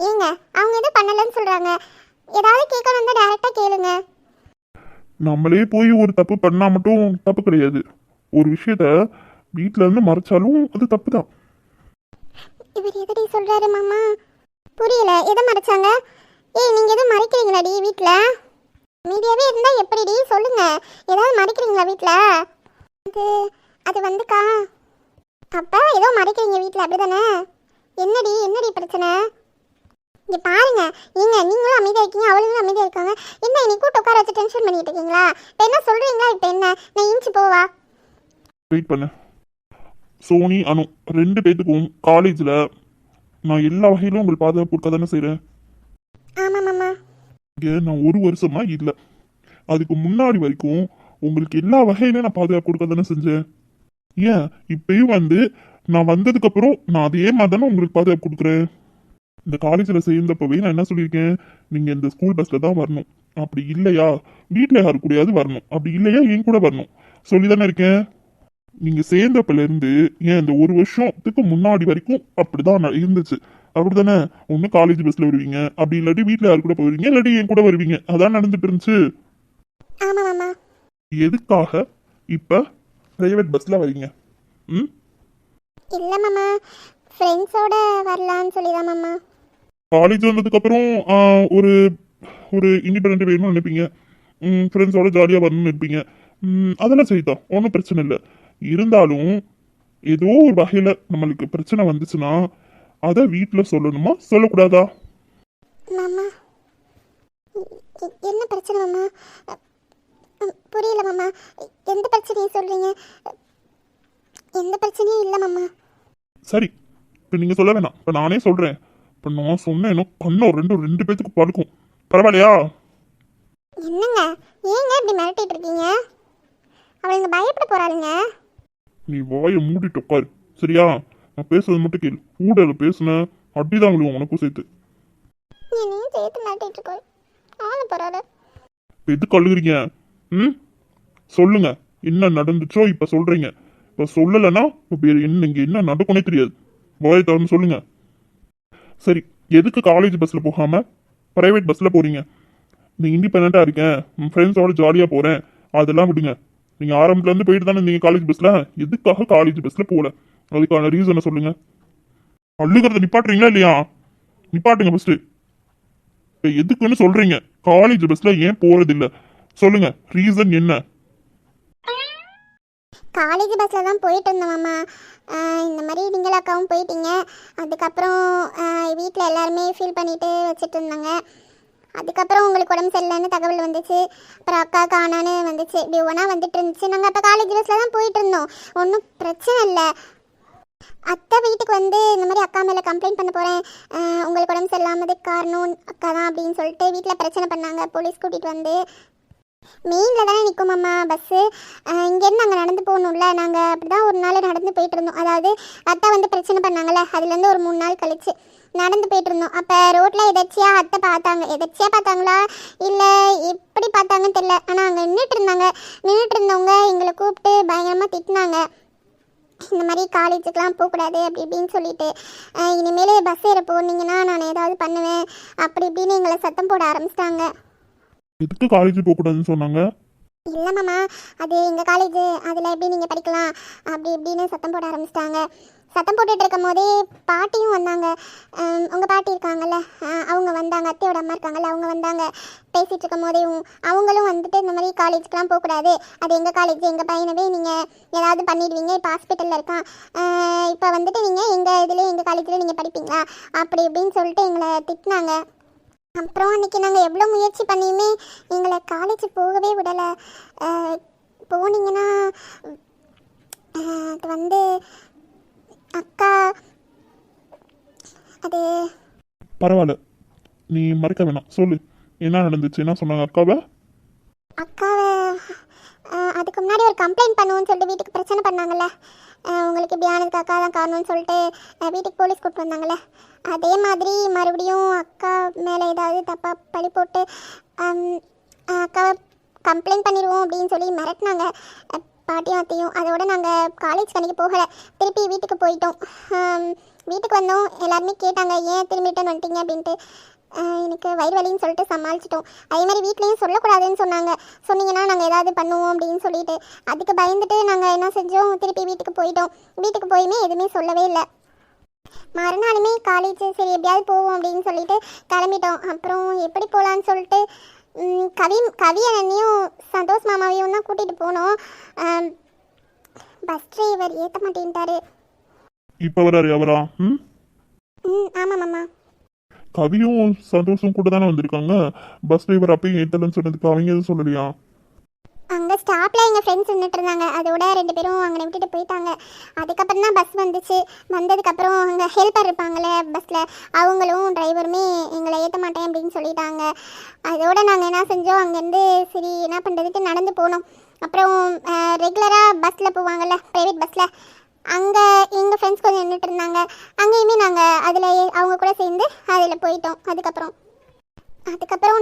ஏங்க அவங்க எதுவும் பண்ணலைன்னு சொல்கிறாங்க. ஏதாவது கேட்கணும் தான் டைரெக்டாக கேளுங்க. நம்மளே போய் ஒரு தப்பு பண்ணால் மட்டும் தப்பு கிடையாது. ஒரு விஷயத்த வீட்டில் இருந்து மறைச்சாலும் அது தப்பு தான். இவர் எதடி சொல்கிறாரு மாமா? புரியல, எதை மறைச்சாங்க? நீங்கள் எதுவும் மறைக்கிறீங்களாடி வீட்டில்? மீடியாவே இருந்தால் எப்படிடி சொல்லுங்க. ஏதாவது மறைக்கிறீங்களா வீட்டில்? அது வந்துக்கா. அப்போ ஏதோ மறைக்கிறீங்க வீட்டில் அப்படி தானே? என்னடி பிரச்சனை? இங்கே பாருங்க, நீங்களும் அமைதியாக இருக்கீங்க, அவளுங்களும் அமைதியாக இருக்காங்க. என்ன இன்னைக்கு கூட்ட உட்கார வச்சு டென்ஷன் பண்ணிட்டு இருக்கீங்களா? இப்போ என்ன சொல்கிறீங்களா? இப்போ என்ன நான் இன்ச்சு போவா? வெயிட் பண்ணு. சோனி, அனு 2 பேத்துக்கும் காலேஜில் நான் எல்லா வகையிலும் உங்களுக்கு பாதுகாப்பு கொடுக்க தானே செய்கிறேன். ஆமாம் மாமா. இங்கே நான் 1 வருஷமா இல்லை, அதுக்கு முன்னாடி வரைக்கும் உங்களுக்கு எல்லா வகையிலும் நான் பாதுகாப்பு கொடுக்க தானே செஞ்சேன். ஏன் இப்பயும் நான் வந்ததுக்கப்புறம் நான் அதே மாதிரி தானே உங்களுக்கு பாதுகாப்பு கொடுக்குறேன். இந்த காலேஜில் சேர்ந்தப்பவே நான் என்ன சொல்லியிருக்கேன்? நீங்கள் இந்த ஸ்கூல் பஸ்ஸில் தான் வரணும், அப்படி இல்லையா வீட்டில் யாரு கூடயாவது வரணும், அப்படி இல்லையா என் கூட வரணும் சொல்லி தானே இருக்கேன். நீங்கள் சேர்ந்தப்பிலேருந்து ஏன் இந்த 1 வருஷத்துக்கு முன்னாடி வரைக்கும் அப்படிதான் இருந்துச்சு. அப்படிதானே? ஒன்று காலேஜ் பஸ்ஸில் வருவீங்க, அப்படி இல்லாட்டி வீட்டில் யாரு கூட போவீங்க, இல்லாட்டி என் கூட வருவீங்க. அதான் நடந்துட்டு இருந்துச்சு. ஆமாம் மாமா. எதுக்காக இப்போ பிரைவேட் பஸ்ஸில் வரீங்க? இல்லை மாமா, ஃப்ரெண்ட்ஸோட வரலான்னு சொல்லி தான் மாமா. காலேஜ் வந்ததுக்கப்புறம் ஒரு ஒரு இண்டிபெண்ட் வேணும்னு நினைப்பீங்க, ஃப்ரெண்ட்ஸோட ஜாலியாக வரணும்னு நினைப்பீங்க. அதெல்லாம் சரிதான், ஒன்றும் பிரச்சனை இல்லை. இருந்தாலும் ஏதோ ஒரு வகையில் நம்மளுக்கு பிரச்சனை வந்துச்சுன்னா அதை வீட்டில் சொல்லணுமா சொல்லக்கூடாதா? மாமா என்ன பிரச்சனை மாமா? புரியல மாமா. எந்த பிரச்சனையும் சொல்றீங்க? எந்த பிரச்சனையும் இல்லை மாமா. சரி, இப்போ நீங்கள் சொல்ல வேணாம், இப்போ நானே சொல்கிறேன். இப்போ நான் சொன்னேனோ கண்ணோ 2 பேத்துக்கு படுக்கும். பரவாயில்லையா? என்னங்க ஏங்க இப்படி மிரட்டிட்டு இருக்கீங்க? அவளுங்க பயப்பட போறாளுங்க. நீ வாயை மூடிட்டு உட்காரு, சரியா? நான் பேசுறது மட்டும் கேளு. ஊடல பேசுன அடிதான் விழுவோம் உனக்கும் சேர்த்து. என்னையும் சேர்த்து மிரட்டிட்டு இருக்கோம். ஆள போறாரு. எதுக்கு அழுகுறீங்க? சொல்லுங்க, என்ன நடந்துச்சோ இப்போ சொல்றீங்க. இப்போ சொல்லலைன்னா இப்போ வேறு இங்கே என்ன நடக்கும்னே தெரியாது. வாயை திறந்து சொல்லுங்க. சரி, எதுக்கு காலேஜ் பஸ்ஸில் போகாமல் ப்ரைவேட் பஸ்ஸில் போகிறீங்க? நீ இண்டிபெண்ட்டாக இருக்கேன், ஃப்ரெண்ட்ஸோட ஜாலியாக போகிறேன், அதெல்லாம் விடுங்க. நீங்கள் ஆரம்பத்துலேருந்து போயிட்டு தானே நீங்கள் காலேஜ் பஸ்ஸில். எதுக்காக காலேஜ் பஸ்ஸில் போகல? அதுக்கான ரீசனை சொல்லுங்க. அழுகிறத நிப்பாட்டுறீங்களா இல்லையா? நிப்பாட்டுங்க ஃபஸ்ட்டு. இப்போ எதுக்குன்னு சொல்கிறீங்க? காலேஜ் பஸ்ஸில் ஏன் போகிறதில்ல சொல்லுங்க, ரீசன் என்ன? காலேஜ் பஸ்ஸில் தான் போயிட்டு இருந்தோம் மாமா. இந்த மாதிரி நீங்களும் அக்காவும் போயிட்டீங்க. அதுக்கப்புறம் வீட்டில் எல்லாருமே ஃபீல் பண்ணிட்டு வச்சுட்டு இருந்தாங்க. அதுக்கப்புறம் உங்களுக்கு உடம்பு சரியில்லைன்னு தகவல் வந்துச்சு. அப்புறம் அக்கா காணான்னு வந்துச்சு. இப்படி ஒன்றா வந்துட்டு இருந்துச்சு. நாங்கள் அப்போ காலேஜ் பஸ்ஸில் தான் போயிட்டு இருந்தோம். ஒன்றும் பிரச்சனை இல்லை. அத்தை வீட்டுக்கு வந்து இந்த மாதிரி அக்கா மேலே கம்ப்ளைண்ட் பண்ண போகிறேன், உங்களுக்கு உடம்பு சரியில்லாமதுக்கு காரணம் அக்கா தான் அப்படின்னு சொல்லிட்டு வீட்டில் பிரச்சனை பண்ணாங்க. போலீஸ் கூட்டிகிட்டு வந்து மெயினில் தானே நிற்கும் அம்மா பஸ்ஸு. இங்கேருந்து நாங்கள் நடந்து போகணும்ல, நாங்கள் அப்படி தான் ஒரு நாள் நடந்து போயிட்டு இருந்தோம். அதாவது அத்தை வந்து பிரச்சனை பண்ணாங்கள்ல, அதுலேருந்து ஒரு 3 நாள் கழிச்சு நடந்து போயிட்டு இருந்தோம். அப்போ ரோட்டில் எதாச்சியாக அத்தை பார்த்தாங்க. எதாச்சியாக பார்த்தாங்களா இல்லை எப்படி பார்த்தாங்கன்னு தெரியல. ஆனால் அங்கே நின்றுட்டு இருந்தவங்க எங்களை கூப்பிட்டு பயங்கரமாக திட்டினாங்க. இந்த மாதிரி காலேஜுக்கெலாம் போகக்கூடாது அப்படி இப்படின்னு சொல்லிட்டு, இனிமேல் பஸ் ஏற போனீங்கன்னா நான் ஏதாவது பண்ணுவேன் அப்படி இப்படின்னு எங்களை சத்தம் போட ஆரம்பிச்சிட்டாங்க. எதுக்கு காலேஜ் போகக்கூடாதுன்னு சொன்னாங்க? இல்லை மாமா, அது எங்கள் காலேஜு, அதில் எப்படி நீங்கள் படிக்கலாம் அப்படி இப்படின்னு சத்தம் போட ஆரம்பிச்சிட்டாங்க. சத்தம் போட்டுட்டு இருக்கும் போதே பாட்டியும் வந்தாங்க. உங்கள் பாட்டி இருக்காங்கல்ல, அவங்க வந்தாங்க. அத்தையோட அம்மா இருக்காங்கல்ல, அவங்க வந்தாங்க. பேசிகிட்டு இருக்கும் போதேவும் அவங்களும் வந்துட்டு இந்த மாதிரி காலேஜுக்கெலாம் போகக்கூடாது, அது எங்கள் காலேஜ், எங்கள் பையனவே நீங்கள் ஏதாவது பண்ணிடுவீங்க, இப்போ ஹாஸ்பிட்டலில் இருக்கான், இப்போ வந்துட்டு நீங்கள் எங்கள் இதுலேயே எங்கள் காலேஜில் நீங்கள் படிப்பீங்களா அப்படி இப்படின்னு சொல்லிட்டு எங்களை திட்டினாங்க. அப்புறம் அன்றைக்கி நாங்கள் எவ்வளோ முயற்சி பண்ணியுமே எங்களை காலேஜ் போகவே விடலை. போனீங்கன்னா அது வந்து அக்கா, அது பரவாயில்ல, நீ மறைக்க வேணாம், சொல்லு என்ன நடந்துச்சு, என்ன சொன்னாங்க அக்காவை? அக்காவை அதுக்கு முன்னாடி ஒரு கம்ப்ளைண்ட் பண்ணுவோன்னு சொல்லிட்டு வீட்டுக்கு பிரச்சனை பண்ணாங்கல்ல, உங்களுக்கு இப்படி ஆனதுக்கு அக்கா தான் காரணம்னு சொல்லிட்டு வீட்டுக்கு போலீஸ் கூப்பிட்டு வந்தாங்கல்ல, அதே மாதிரி மறுபடியும் அக்கா மேலே ஏதாவது தப்பாக பழி போட்டு அக்காவை கம்ப்ளைண்ட் பண்ணிடுவோம் அப்படின்னு சொல்லி மிரட்டினாங்க பாட்டியும் அத்தையும். அதோட நாங்கள் காலேஜ் கணிக்கு போகலை, திருப்பி வீட்டுக்கு போயிட்டோம். வீட்டுக்கு வந்தோம், எல்லாருமே கேட்டாங்க ஏன் திரும்பி ரிட்டர்ன் வந்துட்டீங்க அப்படின்ட்டு. எனக்கு வயிறு வலின்னு சொல்லிட்டு சமாளிச்சிட்டோம். அதே மாதிரி வீட்லேயும் சொல்லக்கூடாதுன்னு சொன்னாங்க, சொன்னீங்கன்னா நாங்கள் ஏதாவது பண்ணுவோம் அப்படின்னு சொல்லிட்டு. அதுக்கு பயந்துட்டு நாங்கள் என்ன செஞ்சோம், திருப்பி வீட்டுக்கு போயிட்டோம். வீட்டுக்கு போயுமே எதுவுமே சொல்லவே இல்லை. மறுநாளுமே காலேஜ் சரி எப்படியாவது போவோம் அப்படின்னு சொல்லிட்டு கிளம்பிட்டோம். அப்புறம் எப்படி போகலான்னு சொல்லிட்டு கவி அண்ணையும் சந்தோஷ் மாமாவையும் தான் கூட்டிகிட்டு போனோம். பஸ் டிரைவர் ஏற்ற மாட்டேன்ட்டாரு. இப்போ வராரு அவரா? ஆமாம் மாமா. கவியும் சந்தோஷம் கூட தானே வந்திருக்காங்க. பஸ் டிரைவர் அப்பயும் ஏற்றலன்னு சொன்னதுக்கு அவங்க எதுவும் சொல்லலையா? அங்கே ஸ்டாப்பில் எங்கள் ஃப்ரெண்ட்ஸ் நின்றுட்டு இருந்தாங்க, அதோட 2 பேரும் அங்கே விட்டுட்டு போயிட்டாங்க. அதுக்கப்புறம் தான் பஸ் வந்துச்சு. வந்ததுக்கப்புறம் அங்கே ஹெல்ப்பர் இருப்பாங்களே பஸ்ஸில், அவங்களும் டிரைவருமே எங்களை ஏற்ற மாட்டேன் அப்படின்னு சொல்லிட்டாங்க. அதோட நாங்கள் என்ன செஞ்சோம், அங்கேருந்து சரி என்ன பண்ணுறதுக்கு நடந்து போனோம். அப்புறம் ரெகுலராக பஸ்ஸில் போவாங்கள்ல ப்ரைவேட் பஸ்ஸில், அங்கே எங்கள் ஃப்ரெண்ட்ஸ் கொஞ்சம் நின்றுட்டு இருந்தாங்க. அங்கேயுமே நாங்கள் அதில் அவங்க கூட சேர்ந்து அதில் போயிட்டோம். அதுக்கப்புறம்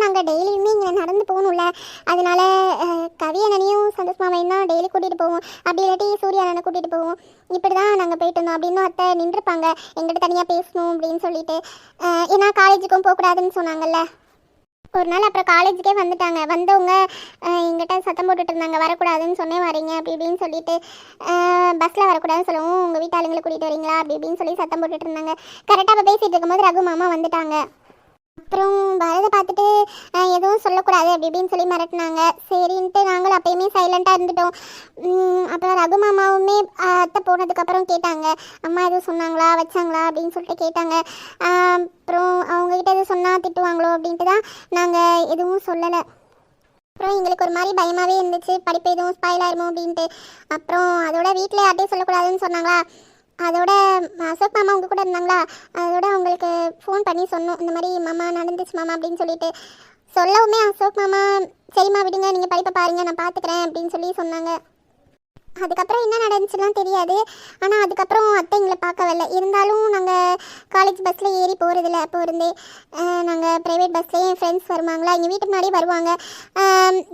நாங்கள் டெய்லியுமே இங்கே நடந்து போகணும்ல, அதனால கவி அண்ணனையும் சந்தோஷ் மாமையும் தான் டெய்லி கூட்டிகிட்டு போவோம். அப்படி இல்லாட்டி சூர்யா அண்ணனை கூட்டிகிட்டு போவோம். இப்படி தான் நாங்கள் போயிட்டு இருந்தோம். அப்படின்னு அத்தை நின்றுப்பாங்க எங்கிட்ட தனியாக பேசணும் அப்படின்னு சொல்லிட்டு. ஏன்னா காலேஜுக்கும் போகக்கூடாதுன்னு சொன்னாங்கல்ல. ஒரு நாள் அப்புறம் காலேஜுக்கே வந்துட்டாங்க. வந்தவங்க எங்கிட்ட சத்தம் போட்டுட்டு இருந்தாங்க, வரக்கூடாதுன்னு சொன்னேன் வரீங்க அப்படி இப்படின்னு சொல்லிட்டு. பஸ்ஸில் வரக்கூடாதுன்னு சொல்லவும் உங்கள் வீட்டு ஆளுங்களை கூட்டிகிட்டு வரீங்களா அப்படி இப்படின்னு சொல்லி சத்தம் போட்டுட்டு இருந்தாங்க. கரெக்டாக அப்போ பேசிகிட்டு இருக்கும்போது ரகு மாமா வந்துட்டாங்க. அப்புறம் வரதை பார்த்துட்டு எதுவும் சொல்லக்கூடாது அப்படி இப்படின்னு சொல்லி மிரட்டினாங்க. சரின்ட்டு நாங்களும் அப்பயுமே சைலண்ட்டாக இருந்துட்டோம். அப்புறம் ரகு மாமாவுமே அத்தை போனதுக்கப்புறம் கேட்டாங்க, அம்மா எதுவும் சொன்னாங்களா வச்சாங்களா அப்படின்னு சொல்லிட்டு கேட்டாங்க. அப்புறம் அவங்கக்கிட்ட எதுவும் சொன்னால் திட்டுவாங்களோ அப்படின்ட்டு தான் நாங்கள் எதுவும் சொல்லலை. அப்புறம் எங்களுக்கு ஒரு மாதிரி பயமாகவே இருந்துச்சு, படிப்பு எதுவும் ஸ்பாயில் ஆயிருமோ அப்படின்ட்டு. அப்புறம் அதோட வீட்டில் யார்ட்டையும் சொல்லக்கூடாதுன்னு சொன்னாங்களா, அதோட அசோக் மாமா உங்கள் கூட இருந்தாங்களா, அதோட அவங்களுக்கு ஃபோன் பண்ணி சொன்னோம், இந்த மாதிரி மாமா நடந்துச்சு மாமா அப்படின்னு சொல்லிட்டு. சொல்லவுமே அசோக் மாமா சரிம்மா விடுங்க, நீங்கள் படிப்பை பாருங்கள் நான் பார்த்துக்கிறேன் அப்படின்னு சொல்லி சொன்னாங்க. அதுக்கப்புறம் என்ன நடந்துச்சுலாம் தெரியாது. ஆனால் அதுக்கப்புறம் அத்தை எங்களை பார்க்கவில்லை. இருந்தாலும் நாங்கள் காலேஜ் பஸ்ஸில் ஏறி போகிறதில்ல. அப்போ இருந்தே நாங்கள் ப்ரைவேட் பஸ்லேயே என் ஃப்ரெண்ட்ஸ் வருவாங்களா, எங்கள் வீட்டு முன்னாடி வருவாங்க,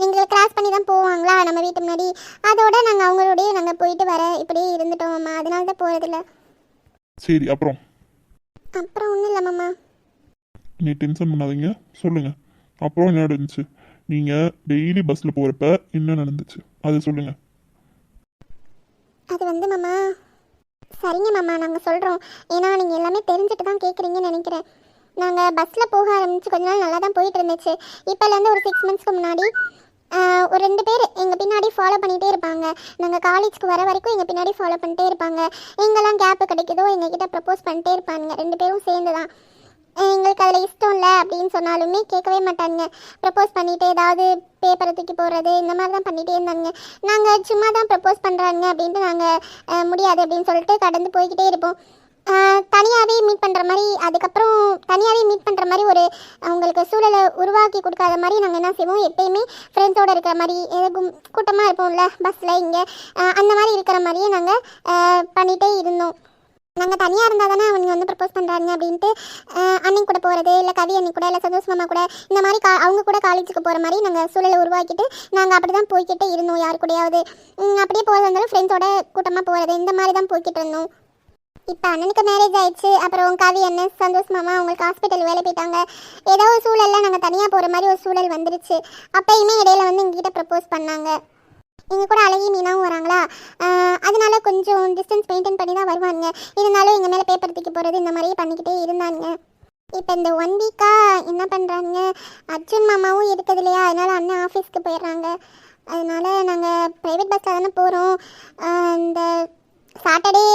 எங்களை கிராஸ் பண்ணி தான் போவாங்களா நம்ம வீட்டு முன்னாடி. அதோட நாங்கள் அவங்களோடய நாங்கள் போயிட்டு வர இப்படியே இருந்துட்டோம் மாமா. அதனால தான் போகிறதில்ல. சரி, அப்புறம் ஒன்றும் இல்லை மாமா. நீ டென்ஷன் பண்ணாதீங்க, சொல்லுங்கள் அப்புறம் என்ன நடந்துச்சு. நீங்கள் டெய்லி பஸ்ஸில் போகிறப்ப என்ன நடந்துச்சு அது சொல்லுங்கள். அது வந்து மாமா, சரிங்க மாமா நாங்கள் சொல்கிறோம், ஏன்னா நீங்கள் எல்லாமே தெரிஞ்சுட்டு தான் கேட்குறீங்கன்னு நினைக்கிறேன். நாங்கள் பஸ்ஸில் போக ஆரம்பிச்சு கொஞ்ச நாள் நல்லா தான் போயிட்டு இருந்துச்சு. இப்போலேருந்து ஒரு 6 மந்த்ஸ்க்கு முன்னாடி ஒரு 2 பேர் எங்கள் பின்னாடி ஃபாலோ பண்ணிகிட்டே இருப்பாங்க. நாங்கள் காலேஜ்க்கு வர வரைக்கும் எங்கள் பின்னாடி ஃபாலோ பண்ணிட்டே இருப்பாங்க. எங்கெல்லாம் கேப்பு கிடைக்குதோ எங்ககிட்ட ப்ரப்போஸ் பண்ணிட்டே இருப்பாங்க. 2 பேரும் சேர்ந்து தான். எங்களுக்கு அதில் இஷ்டம் இல்லை அப்படின்னு சொன்னாலுமே கேட்கவே மாட்டாங்க. ப்ரப்போஸ் பண்ணிவிட்டு ஏதாவது பேப்பரை தூக்கி போடுறது இந்த மாதிரி தான் பண்ணிகிட்டே இருந்தாங்க. நாங்கள் சும்மா தான் ப்ரப்போஸ் பண்ணுறாங்க அப்படின்ட்டு நாங்கள் முடியாது அப்படின்னு சொல்லிட்டு கடந்து போய்கிட்டே இருப்போம். தனியாகவே மீட் பண்ணுற மாதிரி, அதுக்கப்புறம் தனியாகவே மீட் பண்ணுற மாதிரி ஒரு அவங்களுக்கு சூழலை உருவாக்கி கொடுக்காத மாதிரி நாங்கள் என்ன செய்வோம், எப்பயுமே ஃப்ரெண்ட்ஸோடு இருக்கிற மாதிரி கூட்டமாக இருப்போம்ல பஸ்ஸில் இங்கே அந்த மாதிரி இருக்கிற மாதிரியே நாங்கள் பண்ணிகிட்டே இருந்தோம். நாங்கள் தனியாக இருந்தால் தானே அவங்க வந்து ப்ரப்போஸ் பண்ணுறாங்க அப்படின்ட்டு அண்ணன் கூட போகிறது, இல்லை கவி அண்ணி கூட, இல்லை சந்தோஷ் மாமா கூட, இந்த மாதிரி அவங்க கூட காலேஜுக்கு போகிற மாதிரி நாங்கள் சூழலை உருவாக்கிட்டு நாங்கள் அப்படி தான் போய்கிட்டே இருந்தோம். யார் கூடயாவது அப்படியே போகிறது இருந்தாலும் ஃப்ரெண்ட்ஸோட கூட்டமாக போகிறது, இந்த மாதிரி தான் போய்கிட்டு இருந்தோம். இப்போ அண்ணனுக்கு மேரேஜ் ஆயிடுச்சு. அப்புறம் கவி அண்ணன், சந்தோஷ் மாமா அவங்களுக்கு ஹாஸ்பிட்டல் வேலை போயிட்டாங்க. ஏதோ ஒரு சூழலில் நாங்கள் தனியாக போகிற மாதிரி ஒரு சூழல் வந்துருச்சு. அப்போயுமே இடையில வந்து எங்ககிட்ட ப்ரப்போஸ் பண்ணாங்க. எங்கள் கூட அழகி மீனாவும் வராங்களா, அதனால கொஞ்சம் டிஸ்டன்ஸ் மெயின்டைன் பண்ணி தான் வருவாங்க. இருந்தாலும் எங்கள் மேலே பேப்பர் தூக்கி போகிறது இந்த மாதிரியே பண்ணிக்கிட்டே இருந்தாங்க. இப்போ இந்த 1 வீக்காக என்ன பண்ணுறாங்க, அர்ஜுன் மாமாவும் இருக்குது இல்லையா, அதனால் அண்ணன் ஆஃபீஸ்க்கு போயிடுறாங்க. அதனால் நாங்கள் ப்ரைவேட் பஸ்ஸில் தானே போகிறோம். இந்த சாட்டர்டே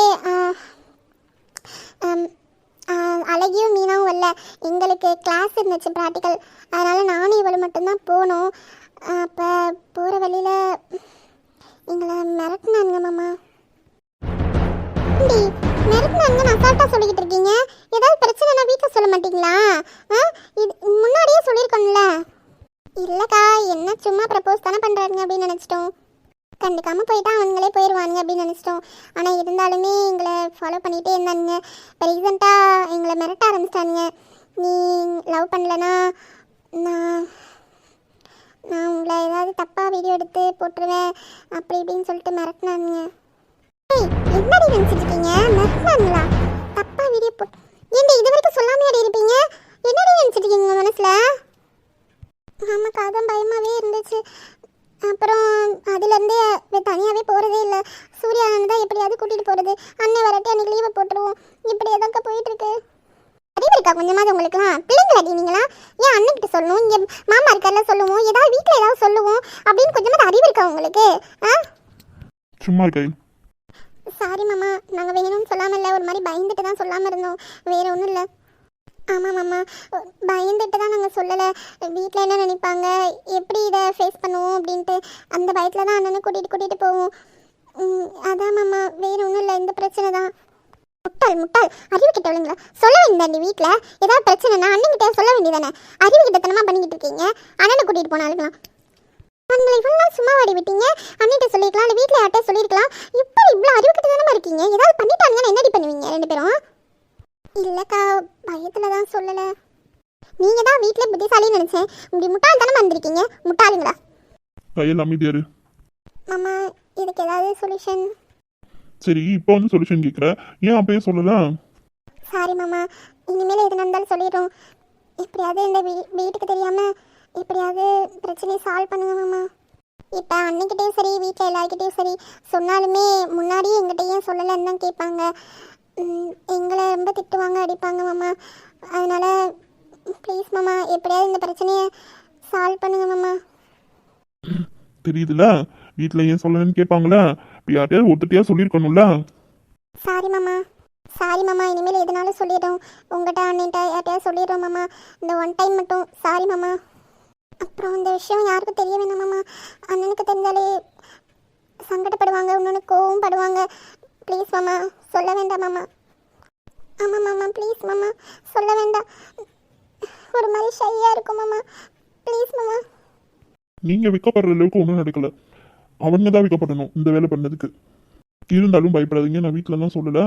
அழகியும் மீனாவும் வரல, எங்களுக்கு கிளாஸ் இருந்துச்சு ப்ராக்டிக்கல். அதனால் நானும் இவளை மட்டும்தான் போனோம். அப்போ போகிற வழியில் எங்களை மிரட்டினாங்க மாமா. மிரட்டினாங்க அசால்ட்டாக சொல்லிக்கிட்டு இருக்கீங்க. ஏதாவது பிரச்சனைனா வீட்டில் சொல்ல மாட்டீங்களா? இது முன்னாடியே சொல்லியிருக்கோம்ல. இல்லைக்கா, என்ன சும்மா ப்ரப்போஸ் தானே பண்ணுறாங்க அப்படின்னு நினச்சிட்டோம். கண்டுக்காமல் போயிட்டா அவங்களே போயிடுவானுங்க அப்படின்னு நினச்சிட்டோம். ஆனால் இருந்தாலுமே எங்களை ஃபாலோ பண்ணிகிட்டே இருந்தானுங்க. இப்போ ரீசெண்டாக எங்களை மிரட்ட ஆரம்பிச்சிட்டானுங்க. நீ லவ் பண்ணலன்னா நான் உங்களை ஏதாவது தப்பாக வீடியோ எடுத்து போட்டுருவேன் அப்படி இப்படின்னு சொல்லிட்டு மிரட்டினானுங்க. என்னடி நினச்சிட்டு இருக்கீங்க? மிரட்டினாங்களா? தப்பாக வீடியோ போட்டு ஏன்டி இது வரைக்கும் சொல்லாமே அடி இருப்பீங்க? என்னடி நினச்சிட்டு இருக்கீங்க உங்கள் மனசில்? ஆமாக்கா, அதான் பயமாகவே இருந்துச்சு. அப்புறம் அதுலேருந்தே தனியாகவே போகிறதே இல்லை. சூர்யானந்த் தான் எப்படியாவது கூட்டிகிட்டு போகிறது. அண்ணன் வரட்டி அன்றைக்கி லீவை போட்டுருவோம். இப்படி எதாக்கா போயிட்டுருக்கு. அறிவு இருக்கா கொஞ்சமாவது உங்களுக்குலாம்? பிள்ளைங்களாடி நீங்களா? ஏன் அண்ணன்கிட்ட சொல்லணும், இங்கே மாமா இருக்கார்ல சொல்லுவோம், ஏதாவது வீட்டில் ஏதாவது சொல்லுவோம் அப்படின்னு கொஞ்சமாவது அறிவு இருக்கா உங்களுக்கு? சும்மா இருக்கா? சாரி மாமா, நாங்கள் வேணும்னு சொல்லாமல் இல்லை, ஒரு மாதிரி பயந்துட்டு தான் சொல்லாமல் இருந்தோம், வேறு ஒன்றும் இல்லை. ஆமாம் மாமா, பயந்துட்டு தான் நாங்கள் சொல்லலை. வீட்டில் என்ன நினைப்பாங்க, எப்படி இதை ஃபேஸ் பண்ணுவோம் அப்படின்ட்டு அந்த பயத்தில் தான் அண்ணனை கூட்டிகிட்டு போவோம். அதான் மாமா, வேறு ஒன்றும் இல்லை, இந்த பிரச்சனை தான். முட்டாள் அறிவு கிட்ட விழுங்களா? சொல்ல வேண்டியதாண்டி, வீட்டில் ஏதாவது பிரச்சனைனா அண்ணன்கிட்ட சொல்ல வேண்டியதானே. அறிவு கிட்டத்தனமாக பண்ணிக்கிட்டு இருக்கீங்க. அண்ணனை கூட்டிகிட்டு போனாலுங்களாம். அவங்களை இவ்வளோ நாள் சும்மா வாடி விட்டீங்க. அண்ணிட்ட சொல்லியிருக்கலாம், இல்லை வீட்டில் யார்கிட்ட சொல்லியிருக்கலாம். இப்போ இவ்வளோ அறிவு கிட்ட தானே இருக்கீங்க. ஏதாவது பண்ணிட்டாங்கன்னா என்னடி பண்ணுவீங்க 2 பேரும்? இல்லைக்கா, பயத்தில் தான் சொல்லலை. நீங்கள் தான் வீட்டில் புத்திசாலின்னு நினச்சேன். இப்படி முட்டாள் தானே வந்திருக்கீங்க. முட்டாளுங்களா? கையில் அமைதியாரு. மாமா, இதுக்கு ஏதாவது சொல்யூஷன்? சரி, இப்போ வந்து சொல்யூஷன் கேட்குற, ஏன் அப்பயே சொல்லலாம்? சாரி மாமா, இனிமேல் எது நடந்தாலும் சொல்லிடுறோம். எப்படியாவது இந்த வீட்டுக்கு தெரியாமல் எப்படியாவது பிரச்சனையை சால்வ் பண்ணுங்க மாமா. இப்போ அன்னைக்கிட்டேயும் சரி, வீட்டில் எல்லாருக்கிட்டேயும் சரி சொன்னாலுமே முன்னாடியே எங்கிட்டையும் சொல்லலைன்னு தான் கேட்பாங்க. எங்களை ரொம்ப திட்டுவாங்க, அடிப்பாங்க மாமா. அதனால் ப்ளீஸ் மாமா, எப்படியாவது இந்த பிரச்சனையை சால்வ் பண்ணுங்க மாமா. தெரியுதுல, வீட்டில் ஏன் சொல்லலன்னு கேட்பாங்களா? இப்போ யார்ட்டையாவது ஒருத்தட்டையா சொல்லியிருக்கணும்ல. சாரி மாமா, இனிமேல் எதுனாலும் சொல்லிடுறோம். உங்கள்கிட்ட அண்ணிட்ட யார்ட்டையாவது சொல்லிடுறோம் மாமா. இந்த 1 டைம் மட்டும் சாரி மாமா. அப்புறம் இந்த விஷயம் யாருக்கும் தெரிய வேணாம் மாமா. அண்ணனுக்கு தெரிஞ்சாலே சங்கடப்படுவாங்க, இன்னொன்று கோவம் படுவாங்க. ப்ளீஸ் மாமா, சொல்ல வேண்டாம் மாமா. ஆமாம் மாமா, ப்ளீஸ் மாமா, சொல்ல வேண்டாம். ஒரு மாதிரி ஷையாக இருக்கும் மாமா. ப்ளீஸ் மாமா. நீங்கள் விற்கப்படுற அளவுக்கு ஒன்றும் நடக்கல. அவங்க தான் விற்கப்படணும் இந்த வேலை பண்ணதுக்கு. இருந்தாலும் பயப்படாதீங்க, நான் வீட்டில் தான் சொல்லலை.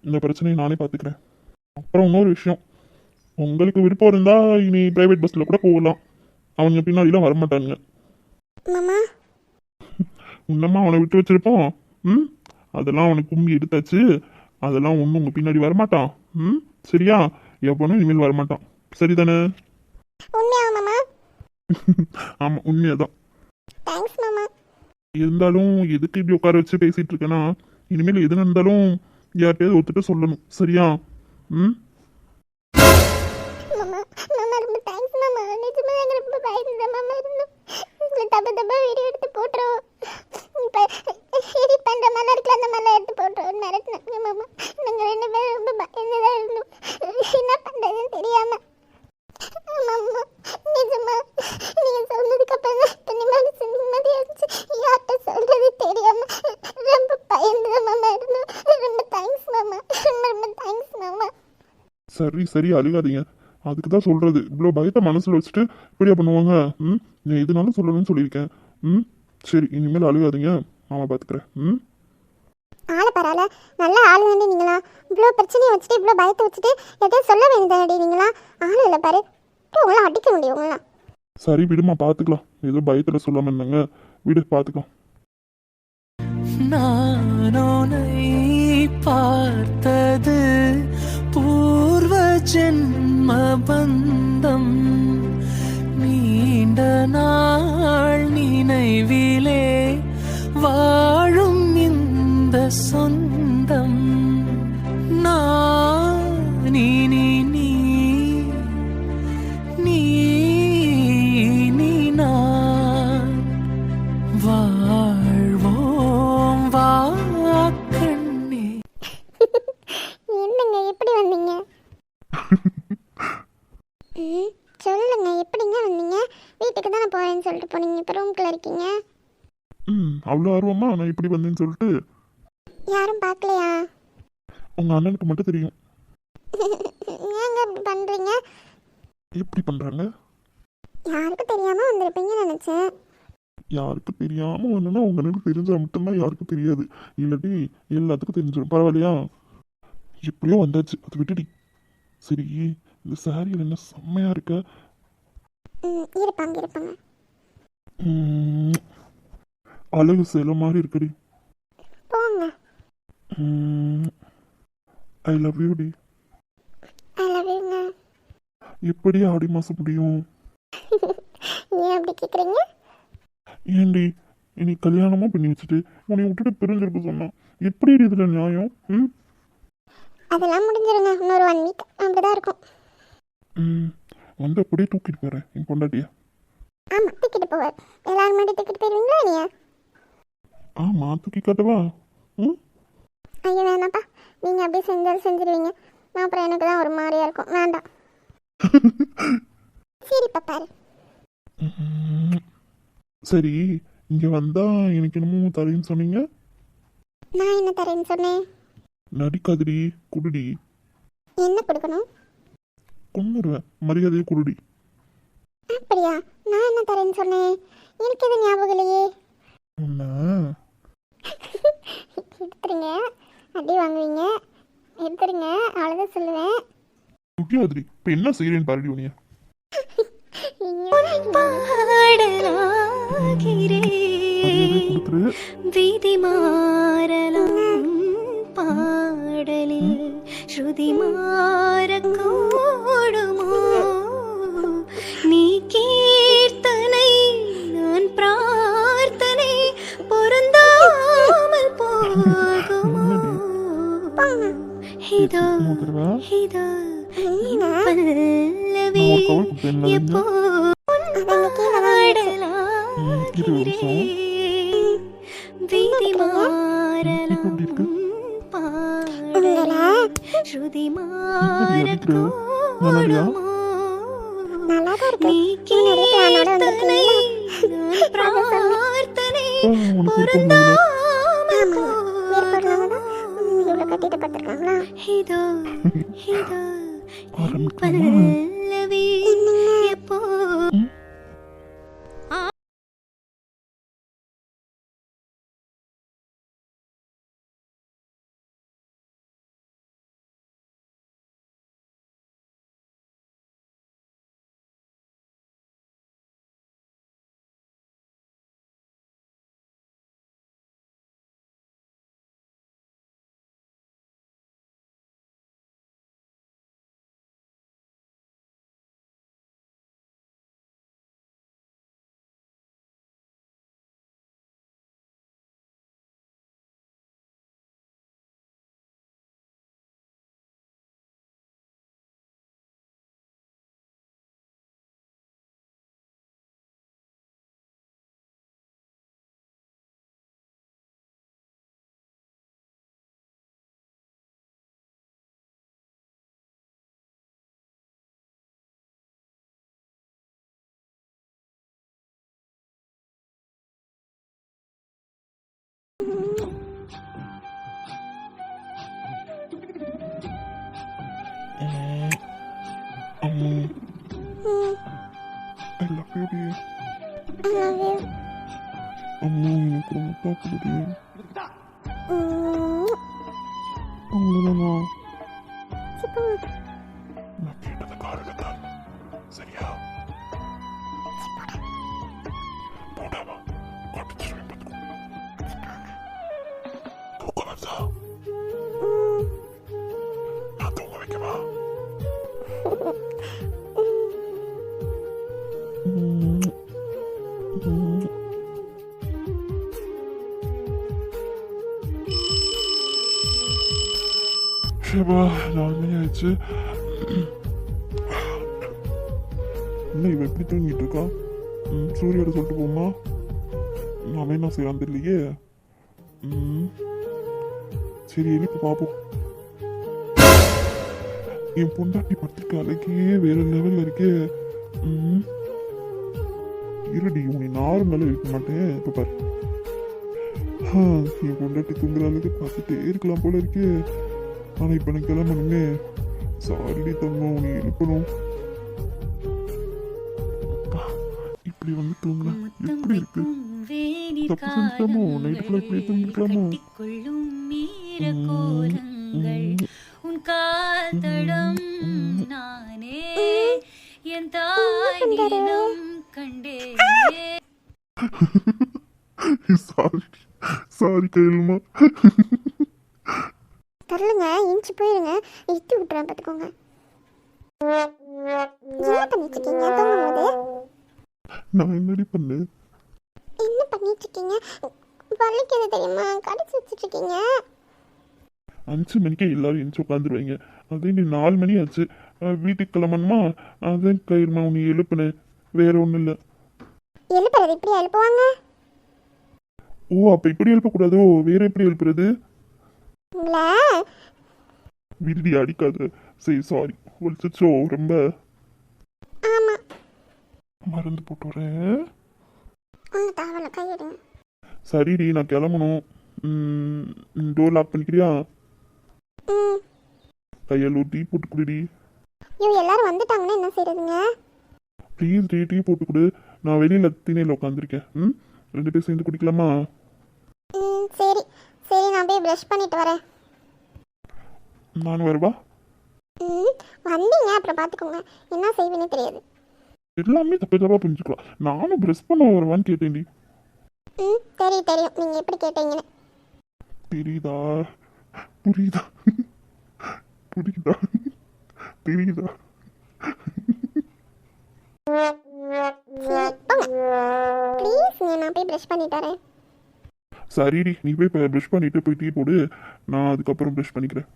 இந்த பிரச்சனையை நானே பார்த்துக்கிறேன். அப்புறம் இன்னொரு விஷயம், உங்களுக்கு விருப்பம் இருந்தால் இனி ப்ரைவேட் பஸ்ஸில் கூட போகலாம். அவங்க பின்னாடிலாம் வரமாட்டாங்க. மாமா, இன்னமா அவனை விட்டு வச்சிருப்போம். அதெல்லாம் அவனுக்கு கும்பி எடுத்தாச்சு. அதெல்லாம் ஒன்றும் உங்கள் பின்னாடி வரமாட்டான். சரியா? எப்போனும் இனிமேல் வரமாட்டான். சரிதானே? உண்மையா மாமா? ஆமாம், உண்மையாதான். தேங்க்ஸ் மாமா. இருந்தாலும் எதுக்கு இப்படி உட்கார வச்சு பேசிட்டு இருக்கேன்னா, இனிமேல் எது நடந்தாலும் யார்கிட்டயாவது ஒருத்தட்ட சொல்லணும். சரியா? மாமா, மாமா ரொம்ப தேங்க்ஸ் மாமா. நிஜமா நாங்கள் ரொம்ப பயந்துதான் மாமா இருந்தோம். உங்களை தப்பா வீடியோ எடுத்து போட்டுருவோம். இப்போ எடிட் பண்ணுற மாதிரிலாம் இருக்குல்ல, அந்த மாதிரிலாம் எடுத்து போட்டுருவோம் மிரட்டினாங்க மாமா. நாங்கள் 2 பேரும் ரொம்ப பயந்துதான் இருந்தோம். என்ன பண்ணுறதுன்னு தெரியாமல் சரி சரி அழுகாதீங்க. அதுக்கு தான் சொல்றது, இவ்வளோ பயத்தை மனசுல வச்சுட்டு இப்படியா பண்ணுவாங்க? நான் எதுனாலும் சொல்லணும்னு சொல்லியிருக்கேன். சரி இனிமேல் அழுகாதீங்க, மாமா பார்த்துக்கிறேன். ஆளை பரவாயில்ல, நல்ல ஆள் வந்து நீங்களா இவ்வளோ பிரச்சனையை வச்சுட்டு இவ்வளோ பயத்தை வச்சுட்டு எதையும் சொல்ல வேண்டியதாடி நீங்களா? ஆள் இல்லை பாரு, உங்களாம் அடிக்க முடியும் உங்களாம். சரி விடுமா, பார்த்துக்கலாம். ஏதோ பயத்தில் சொல்லாமல் இருந்தாங்க, விடு பார்த்துக்கலாம். நானோனை பார்த்தது பூர்வ ஜென்ம பந்தம், நீண்ட நாள் நினைவிலே வாழும் இந்த சொந்தம். நான் இனி நீ நீ இனி நான் வாழ்வோம் வா கண்ணே. என்னங்க எப்படி வந்தீங்க? சொல்லுங்க, எப்படிங்க வந்தீங்க? வீட்டுக்கு தானே போறேன்னு சொல்லிட்டு போனீங்க, இப்போ ரூம்குள்ள இருக்கீங்க. அவ்வளோ ஆர்வமா நான் இப்படி வந்தேன்னு சொல்லிட்டு? யாரும் பார்க்கலையா? உங்கள் அண்ணனுக்கு மட்டும் தெரியும். ஏங்க இப்படி பண்றீங்க? எப்படி பண்ணுறாங்க? யாருக்கும் தெரியாம வந்திருப்பீங்கன்னு நினைச்சேன். யாருக்கும் தெரியாமல் வந்தேன்னா உங்கள் அண்ணனுக்கு தெரிஞ்சால் மட்டும்தான் யாருக்கும் தெரியாது, இல்லாட்டி எல்லாத்துக்கும் தெரிஞ்சிடும். பரவாயில்லையா? எப்படியோ வந்தாச்சு, அதை விட்டுடி. சரி, இந்த சாரியில் என்ன செம்மையாக இருக்க. இருப்பாங்க இருப்பாங்க. அழகு சில மாதிரி இருக்குடி. போங்க. ஐ லவ் யூ டி. ஐ லவ் யூங்க. எப்படி ஆடி மாதம் முடியும்? ஏன் அப்படி கேட்குறீங்க? ஏண்டி, இனி கல்யாணமாக பண்ணி வச்சுட்டு உன்னை விட்டுட்டு பிரிஞ்சிருக்க சொன்னா எப்படி இதில் நியாயம்? அதெல்லாம் முடிஞ்சிருங்க, இன்னொரு 1 வீக் அப்படிதான் இருக்கும். வந்து அப்படியே தூக்கிட்டு போகிறேன் என் பொண்டாட்டிய. ஆமாம், தூக்கிட்டு போவார். எல்லாரும் முன்னாடி தூக்கிட்டு போயிருவீங்களா நீங்க? ஆமாம், தூக்கி காட்டவா? ஐயோ வேணாப்பா, நீங்கள் அப்படியே செஞ்சாலும் செஞ்சிருவீங்க. நான் அப்புறம் எனக்கு தான் ஒரு மாதிரியா இருக்கும், வேண்டாம். சரி பாப்பாரு. சரி, இங்கே வந்தா எனக்கு என்னமோ தரேன்னு சொன்னீங்க. நான் என்ன தரேன்னு சொன்னேன்? நடிக்காதடி, குடுடி. என்ன கொடுக்கணும்? கொண்டுருவேன், மரியாதையை குடுடி. அப்படியா? நான் என்ன தரேன்னு சொன்னேன்? எனக்கு எது ஞாபகம் இல்லையே. உன்ன எடுத்துருங்க, அடி வாங்குவீங்க. எடுத்துருங்க, அவ்வளோதான் சொல்லுவேன். முடியாதுடி. இப்போ என்ன செய்யறேன்னு பாருடி உனிய. விதி மாறலாம் பாடலில் ஸ்ருதி மாறக்கூடுமோ? நீ கீர்த்தனை நான் பிரார்த்தனை பொருந்தாமல் போகுமோ? இதோ இதோ பல்லவி எப்போ விதி மாறலாம் பாடலில் ஸ்ருதி மாறக்கூடுமோ? நீ கீர்த்தனை நான் பிரார்த்தனை பொருந்தாமல் போகுமோ? இதோ இதோ பல்லவி எப்போ அம்மு ம், ஐ லவ் யூ டி. I love you. அம்மு எனக்கு ரொம்ப பார்க்குது. ம், அவ்வளோதானா? சிப்பு. நான் கேட்டது காரணம் தான். சரியா? போடாமா கட்டிச்சிருவேன் பார்த்துக்கோ. தூக்கம் வருதா? ம், நான் தூங்க வைக்கவா? ஷபா 4 மணி ஆயிடுச்சு. என்ன இவன் எப்படி தூங்கிட்டு இருக்கா? சூரியோட சொல்லிட்டு போமா? அவன் என்ன செய்யறான் தெரியலையே. சரி எழுப்பி பார்ப்போம். என் பொண்டாட்டி பத்திரிக்கை அழகே வேற லெவல்ல இருக்கே. இருடி உன்னை நார்மலாக இருக்க மாட்டேன். இப்போ பாரு, என் பொண்டாட்டி தூங்குற அளவுக்கு பார்த்துட்டே இருக்கலாம் போல இருக்கே. ஆனால் இப்போ எனக்கு கிளம்பணுமே. சாரிடி தங்கம், உன்னை எழுப்பணும். இப்படி வந்து தூங்கினா எப்படி இருக்கு? தப்பு செஞ்சுக்கலாமோ? நைட் ஃபுல்லாக இப்படி தூங்கிக்கலாமோ? உன் காதடம் நானே என் தாய் நீளம் கண்டேனே. சாரி சாரி கையிலுமா. தரலுங்க, இன்ச்சு போயிருங்க, இட்டு விட்டுறேன் பார்த்துக்கோங்க. என்ன பண்ணிட்டு இருக்கீங்க தூங்கும்போது? நான் என்னடி பண்ணேன்? என்ன பண்ணிட்டு இருக்கீங்க? வலிக்குது தெரியுமா? கடிச்சு வச்சுட்டு இருக்கீங்க. 5 மணிக்கே எல்லாரும் எழுந்து உட்காந்துருவாங்க. அதே நீ 4 மணி ஆச்சு, வீட்டுக்கு கிளம்பணுமா? அதான் கையிலுமா உன்னை எழுப்புனேன், வேற ஒன்றும் இல்லை. எழுப்புறது இப்படி எழுப்புவாங்க? ஓ அப்போ இப்படி எழுப்பக்கூடாதோ? வேற எப்படி எழுப்புறது? உங்களை விருடி அடிக்காத. சரி சாரி, ஒழிச்சோ ரொம்ப. ஆமா, மருந்து போட்டு வரேன். ஒன்று தாவல கையிடுங்க. சரிடி நான் கிளம்பணும். டோர் லாக் பண்ணிக்கிறியா? ம், கையில் ஒரு டீ போட்டு குடிடி. ஐயோ எல்லாரும் வந்துட்டாங்கன்னா என்ன செய்யறதுங்க? ப்ளீஸ் டீ போட்டு கொடு. நான் வெளியில் திணையில் உட்காந்துருக்கேன். 2 பேர் சேர்ந்து குடிக்கலாமா? ம், சரி சரி, நான் போய் ப்ரஷ் பண்ணிட்டு வரேன். நான் வருவா? ம், வந்தீங்க அப்புறம் பார்த்துக்கோங்க, என்ன செய்வேன்னு தெரியாது. எல்லாமே தப்பு தப்பாக புரிஞ்சுக்கலாம். நானும் ப்ரெஸ் பண்ண வருவான்னு கேட்டேன்டி. ம், தெரியும் தெரியும், நீங்கள் எப்படி கேட்டீங்கன்னு. தெரியுதா? புரியுதா? புரியுதா? தெரியுதா? சரி போங்க ப்ளீஸ், நான் போய் ப்ரஷ் பண்ணிட்டு வரேன். சரிடி நீ போய் ப்ரஷ் பண்ணிட்டு போய் டீ போடு. நான் அதுக்கப்புறம் ப்ரஷ் பண்ணிக்கிறேன்.